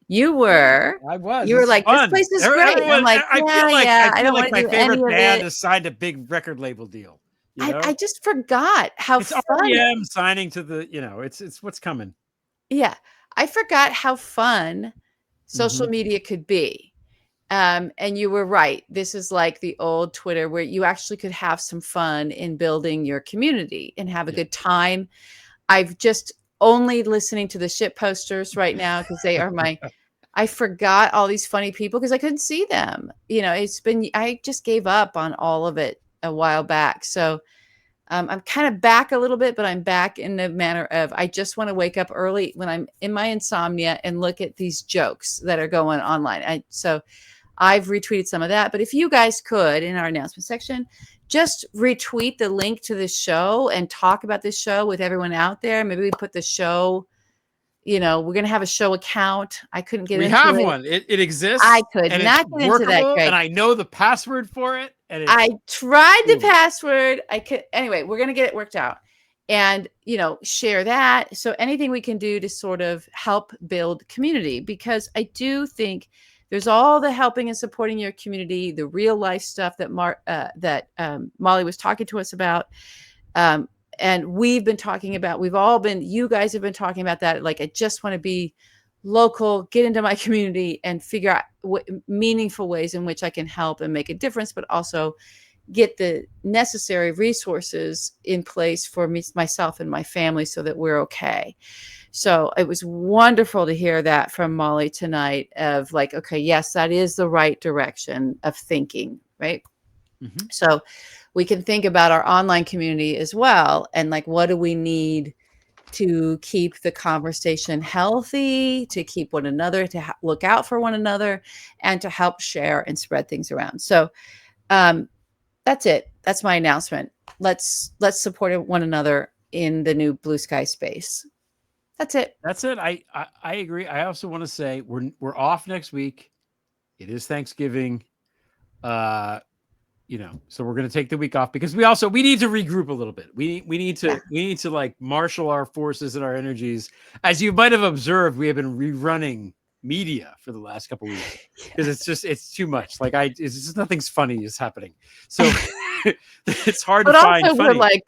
You were. I was. You were like, fun. this place is great. And I'm like, I feel like my do favorite any band of it. has signed a big record label deal. I just forgot how it's fun. REM signing to the, it's what's coming. Yeah. I forgot how fun social media could be. And you were right. This is like the old Twitter where you actually could have some fun in building your community and have a good time. I've just only listening to the shit posters right now because they are I forgot all these funny people because I couldn't see them. I just gave up on all of it a while back. So I'm kind of back a little bit, but I'm back in the manner of I just want to wake up early when I'm in my insomnia and look at these jokes that are going online. So I've retweeted some of that. But if you guys could, in our announcement section, just retweet the link to this show and talk about this show with everyone out there. Maybe we put the show, we're going to have a show account. I couldn't get into it. We have one. It exists. I could and not get into that, Greg. And I know the password for it. And I tried the password. Anyway, we're going to get it worked out and, share that. So anything we can do to sort of help build community, because I do think there's all the helping and supporting your community, the real life stuff that Molly was talking to us about. And we've been talking about, you guys have been talking about that. Like, I just want to be local, get into my community and figure out meaningful ways in which I can help and make a difference, but also get the necessary resources in place for myself and my family so that we're okay. So it was wonderful to hear that from Molly tonight of like, okay, yes, that is the right direction of thinking, right? Mm-hmm. So we can think about our online community as well. And like, what do we need to keep the conversation healthy, to keep one another, to look out for one another, and to help share and spread things around. So that's it. That's my announcement. Let's support one another in the new Blue Sky space. That's it. I agree. I also want to say we're off next week. It is Thanksgiving. So we're going to take the week off because we need to regroup a little bit. We need to like marshal our forces and our energies. As you might have observed, we have been rerunning media for the last couple of weeks because it's too much. Like it's just nothing's funny is happening. So it's hard to find funny. We're like,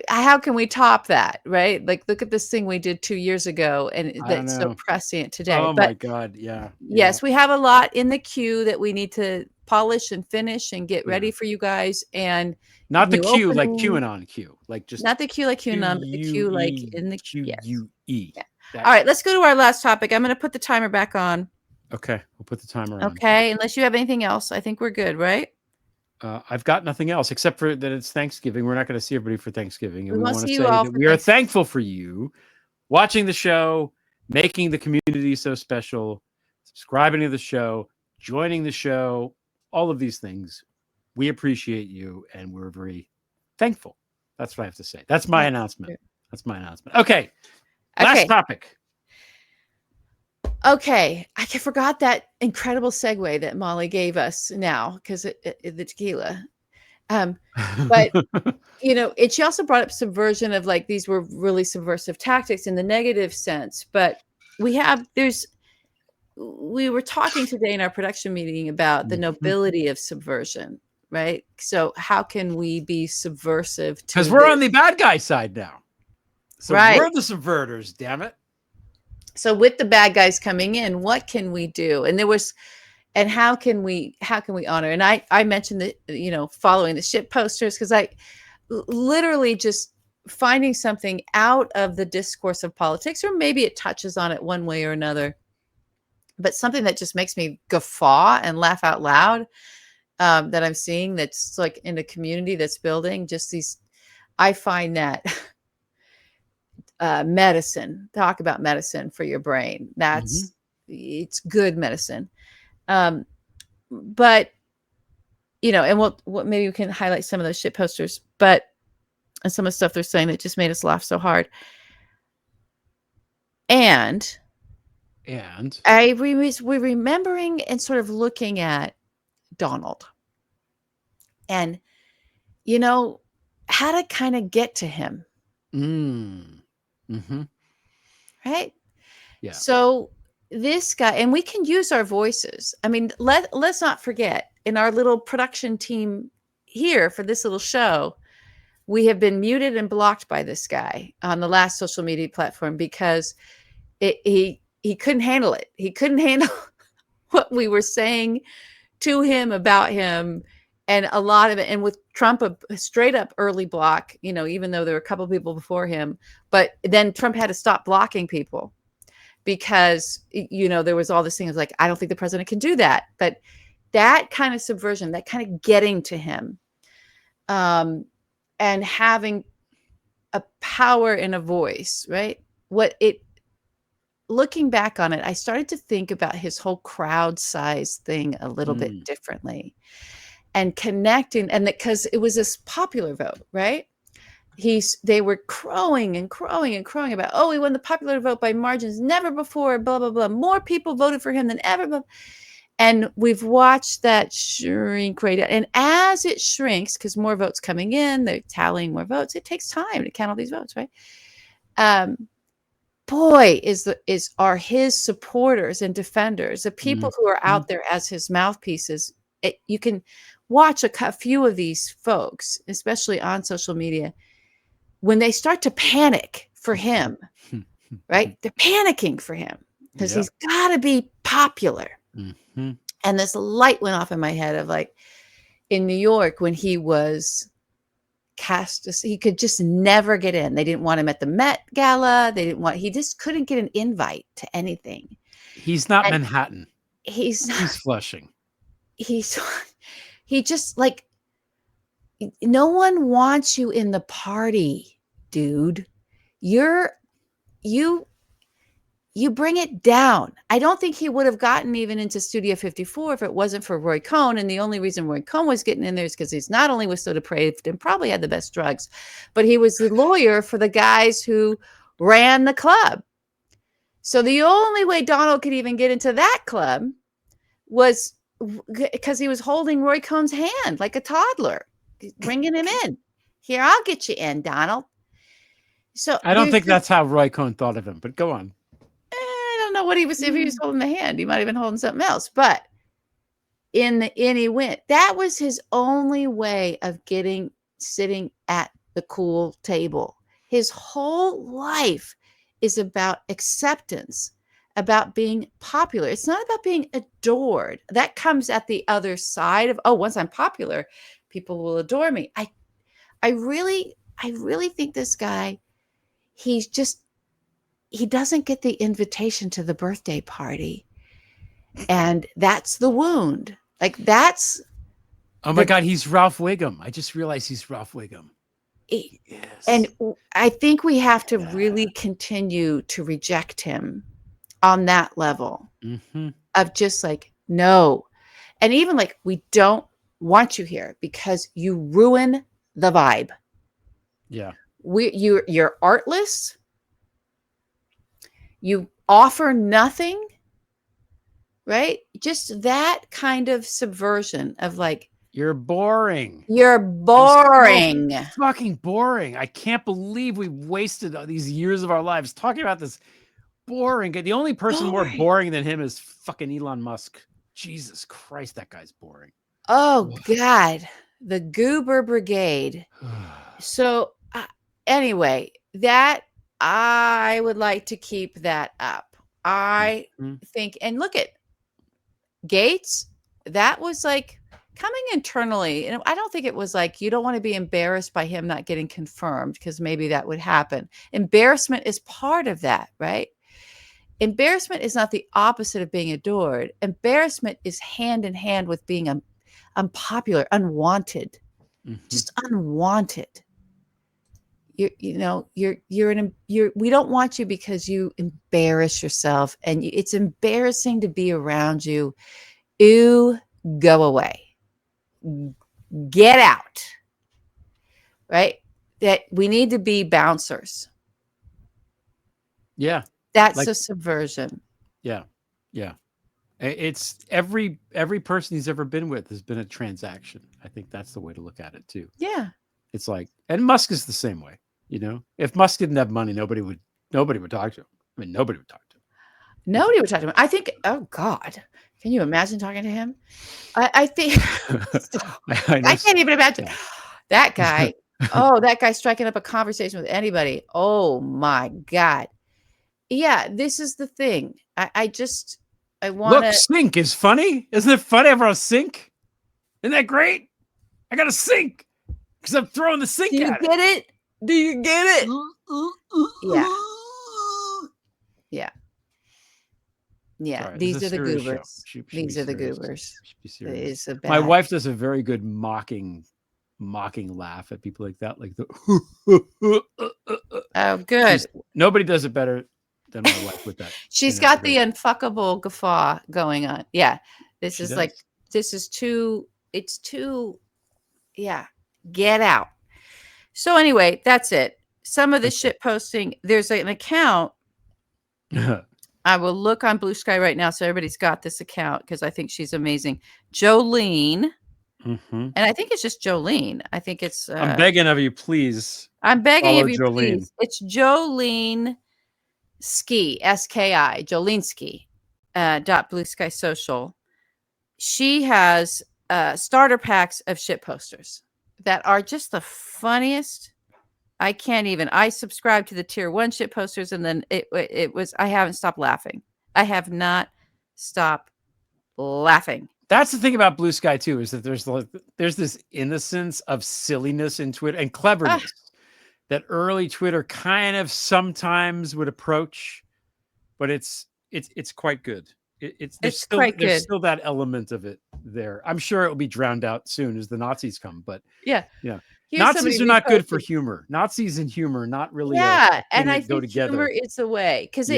how can we top that, right? Like, look at this thing we did 2 years ago, and that's so prescient today. Oh my God, yeah. Yes, we have a lot in the queue that we need to polish and finish and get ready for you guys. And not the queue like QAnon queue, like just not the queue like QAnon, but the queue like in the QUE. Yeah. All right, let's go to our last topic. I'm going to put the timer back on. Okay, we'll put the timer on. Okay, unless you have anything else, I think we're good, right? I've got nothing else except for that it's Thanksgiving. We're not going to see everybody for Thanksgiving. And we want to say that we are thankful for you watching the show, making the community so special, subscribing to the show, joining the show, all of these things. We appreciate you and we're very thankful. That's what I have to say. That's my announcement. Okay. Last topic. Okay, I forgot that incredible segue that Molly gave us now because the tequila. But she also brought up subversion of like these were really subversive tactics in the negative sense. But we were talking today in our production meeting about the nobility of subversion, right? So how can we be subversive? Because we're on the bad guy side now. So we're the subverters, damn it. So with the bad guys coming in, what can we do? And how can we honor? And I mentioned that, following the shit posters, because literally just finding something out of the discourse of politics, or maybe it touches on it one way or another, but something that just makes me guffaw and laugh out loud, that I'm seeing that's like in a community that's building just these. I find that talk about medicine for your brain. It's good medicine. But, and what maybe we can highlight some of those shit posters, and some of the stuff they're saying that just made us laugh so hard. And we're remembering and sort of looking at Donald and, how to kind of get to him. Right? Yeah. So this guy, and we can use our voices. I mean, let's not forget, in our little production team here for this little show, we have been muted and blocked by this guy on the last social media platform because he couldn't handle it. He couldn't handle what we were saying to him about him, and a lot of it. And with Trump, a straight up early block, even though there were a couple of people before him, but then Trump had to stop blocking people because, there was all this thing of like, I don't think the president can do that. But that kind of subversion, that kind of getting to him, and having a power and a voice, right? Looking back on it, I started to think about his whole crowd size thing a little bit differently, and connecting, and because it was this popular vote, right? They were crowing and crowing and crowing about, oh, he won the popular vote by margins never before, blah, blah, blah. More people voted for him than ever. Blah. And we've watched that shrink rate. And as it shrinks, because more votes coming in, they're tallying more votes. It takes time to count all these votes, right? Boy, are his supporters and defenders, the people who are out there as his mouthpieces. You can watch a few of these folks, especially on social media, when they start to panic for him, right? They're panicking for him because he's got to be popular. And this light went off in my head of like in New York when he was cast, he could just never get in. They didn't want him at the Met Gala. He just couldn't get an invite to anything. He's not Manhattan. He's Flushing. He just like, no one wants you in the party, dude. You bring it down. I don't think he would have gotten even into Studio 54 if it wasn't for Roy Cohn. And the only reason Roy Cohn was getting in there is because he's not only was so depraved and probably had the best drugs, but he was the lawyer for the guys who ran the club. So the only way Donald could even get into that club was because he was holding Roy Cohn's hand like a toddler, bringing him in. Here, I'll get you in, Donald. So I don't think that's how Roy Cohn thought of him, but go on. I don't know what he was, if he was holding the hand, he might have been holding something else, but he went. That was his only way of sitting at the cool table. His whole life is about acceptance, about being popular. It's not about being adored. That comes at the other side of, oh, once I'm popular, people will adore me. I really think this guy, he doesn't get the invitation to the birthday party. And that's the wound. Like that's. Oh my God, he's Ralph Wiggum. I just realized he's Ralph Wiggum. Yes. And I think we have to really continue to reject him on that level of just like, no. And even like, we don't want you here because you ruin the vibe. Yeah. You're artless. You offer nothing, right? Just that kind of subversion of like, you're boring. You're boring. So fucking boring. I can't believe we wasted these years of our lives talking about this boring. The only person more boring than him is fucking Elon Musk. Jesus Christ, that guy's boring. Oh God, the Goober Brigade. So anyway, that I would like to keep that up. I think, and look at Gates. That was like coming internally, and I don't think it was like you don't want to be embarrassed by him not getting confirmed, because maybe that would happen. Embarrassment is part of that, right? Embarrassment is not the opposite of being adored. Embarrassment is hand in hand with being unpopular, unwanted, just unwanted. We don't want you because you embarrass yourself, and it's embarrassing to be around you. Ew, go away. Get out. Right? That we need to be bouncers. Yeah. That's a subversion. Yeah. Yeah. It's every person he's ever been with has been a transaction. I think that's the way to look at it too. Yeah. It's like, and Musk is the same way. You know, if Musk didn't have money, nobody would talk to him. I mean, nobody would talk to him. Nobody would talk to him. I think, oh God, can you imagine talking to him? I think I can't even imagine that guy. Oh, that guy striking up a conversation with anybody. Oh my God. Yeah, this is the thing. I want to. Sink is funny. Isn't it funny ever a sink? Isn't that great? I got a sink because I'm throwing the sink at it. Get it? Do you get it? Yeah. Yeah. Yeah. Sorry, these are the goobers. These are the goobers. My wife does a very good mocking laugh at people like that. Like the oh, good. Nobody does it better than my wife with that. She's got the unfuckable guffaw going on. Yeah. This is too, it's too, yeah. Get out. So anyway, that's it. Some of the shit posting, there's an account. I will look on Blue Sky right now. So everybody's got this account because I think she's amazing. Jolene. And I think it's just Jolene. I think it's. I'm begging of you, please. I'm begging of you, please. It's Jolene Ski, SKI, Jolene Ski, .Blue Sky Social. She has starter packs of shit posters that are just the funniest. I can't even. I subscribe to the tier 1 shit posters, and then it was. I haven't stopped laughing. I have not stopped laughing. That's the thing about Blue Sky too, is that there's this innocence of silliness in Twitter and cleverness that early Twitter kind of sometimes would approach, but it's quite good. There's still that element of it there. I'm sure it will be drowned out soon as the Nazis come, but yeah. Nazis are not good for humor. Nazis and humor, not really. Yeah, and I think humor is the way, because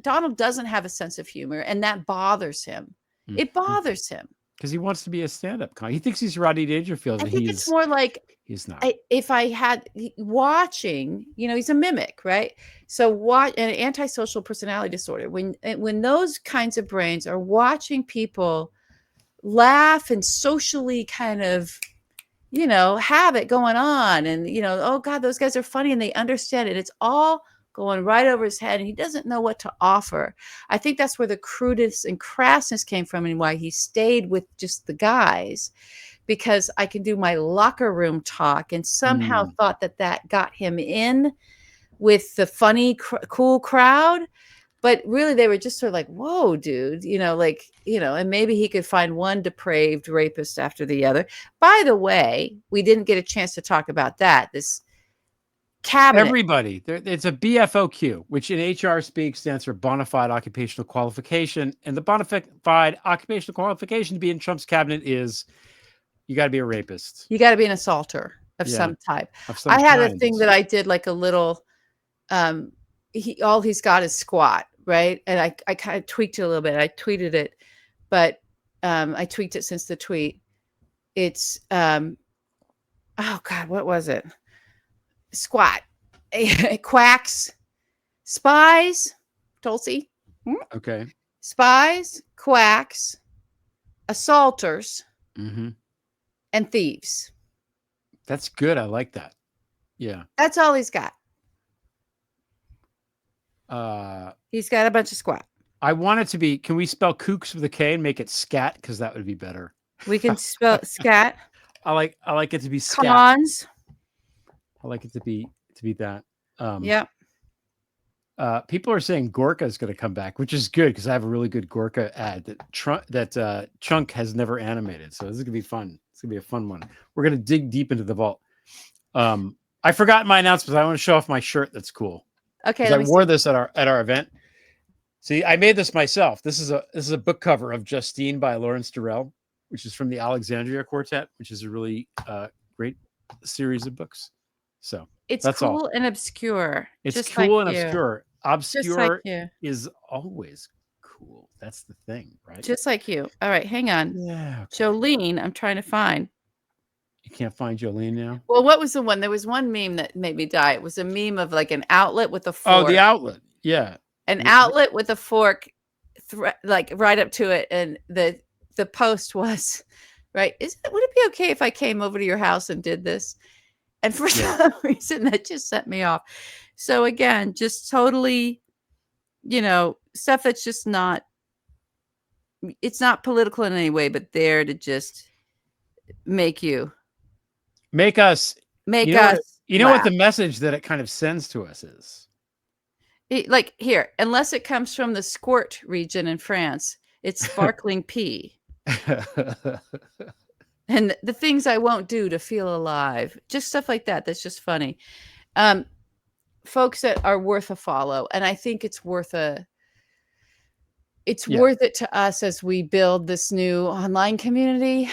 Donald doesn't have a sense of humor, and that bothers him. It bothers him because he wants to be a stantup comic. He thinks he's Rodney Dangerfield. I think it's more like he's not. If I had watching, he's a mimic, right? So an antisocial personality disorder. When those kinds of brains are watching people laugh and socially kind of, have it going on, and oh God, those guys are funny, and they understand it. It's all going right over his head, and he doesn't know what to offer. I think that's where the crudeness and crassness came from, and why he stayed with just the guys, because I can do my locker room talk, and somehow thought that got him in with the funny, cool crowd. But really, they were just sort of like, whoa, dude, and maybe he could find one depraved rapist after the other. By the way, we didn't get a chance to talk about that. This cabinet. Everybody, it's a BFOQ, which in HR speak stands for bona fide occupational qualification. And the bona fide occupational qualification to be in Trump's cabinet is you got to be a rapist. You got to be an assaulter of some type. I had a thing that I did, like a little, all he's got is squat, right? And I kind of tweaked it a little bit. I tweeted it, but I tweaked it since the tweet. It's, oh God, what was it? Squat, quacks, spies, Tulsi. Okay. Spies, quacks, assaulters, and thieves. That's good. I like that. Yeah. That's all he's got. He's got a bunch of squat. I want it to be, can we spell kooks with a K and make it scat? Because that would be better. We can spell scat. I like it to be scat. Cons. I like it to be that. Yeah. People are saying Gorka is going to come back, which is good because I have a really good Gorka ad that Chunk has never animated. So this is going to be fun. It's going to be a fun one. We're going to dig deep into the vault. I forgot my announcements. I want to show off my shirt. That's cool. Okay, I wore this at our event. See, I made this myself. This is a book cover of Justine by Lawrence Durrell, which is from the Alexandria Quartet, which is a really great series of books. So it's that's cool all. and obscure. It's just cool like and you. obscure. Just Obscure like you. is always cool. That's the thing, right? Just like you. All right, hang on. Yeah. Okay. Jolene, I'm trying to find. You can't find Jolene now? Well, what was the one? There was one meme that made me die. It was a meme of like an outlet with a fork. Oh, the outlet. Yeah. An outlet with a fork, like right up to it, and the post was, right? Would it be okay if I came over to your house and did this? And for some reason, that just set me off. So again, just totally, stuff that's just not. It's not political in any way, but there to just make us. You know what the message that it kind of sends to us is? Like here, unless it comes from the Squirt region in France, it's sparkling pee. And the things I won't do to feel alive, just stuff like that. That's just funny. Folks that are worth a follow. And I think it's worth worth it to us as we build this new online community.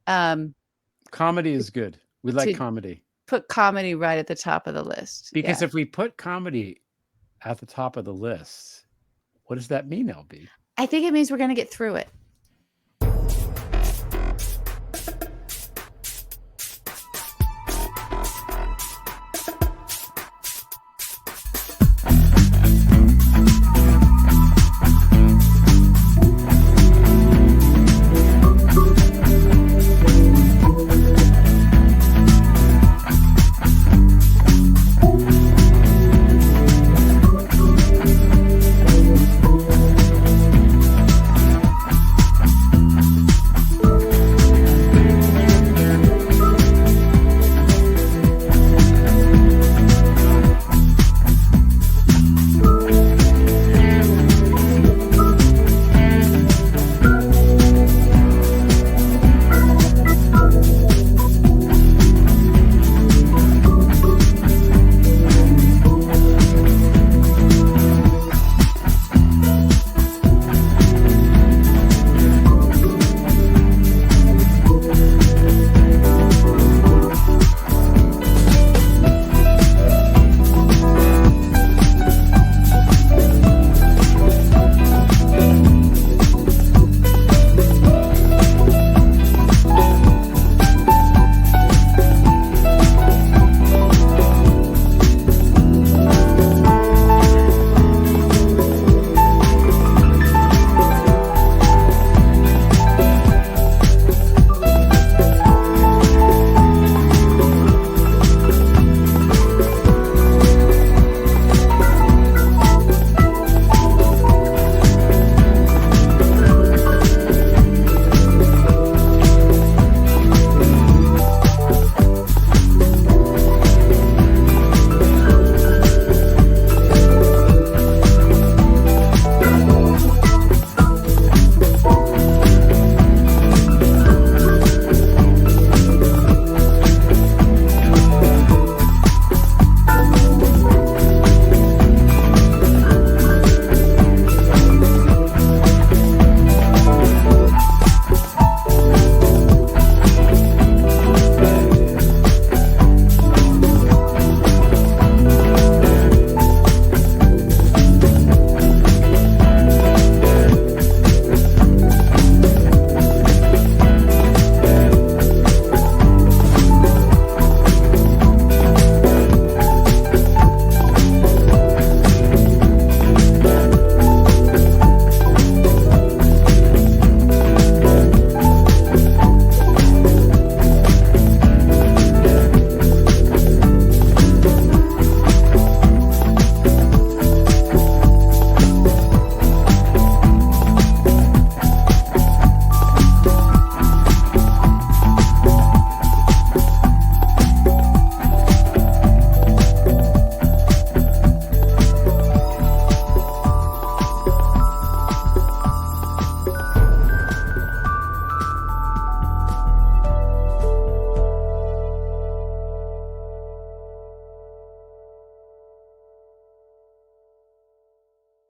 Comedy is good. We like comedy. Put comedy right at the top of the list. Because if we put comedy at the top of the list, what does that mean, LB? I think it means we're going to get through it.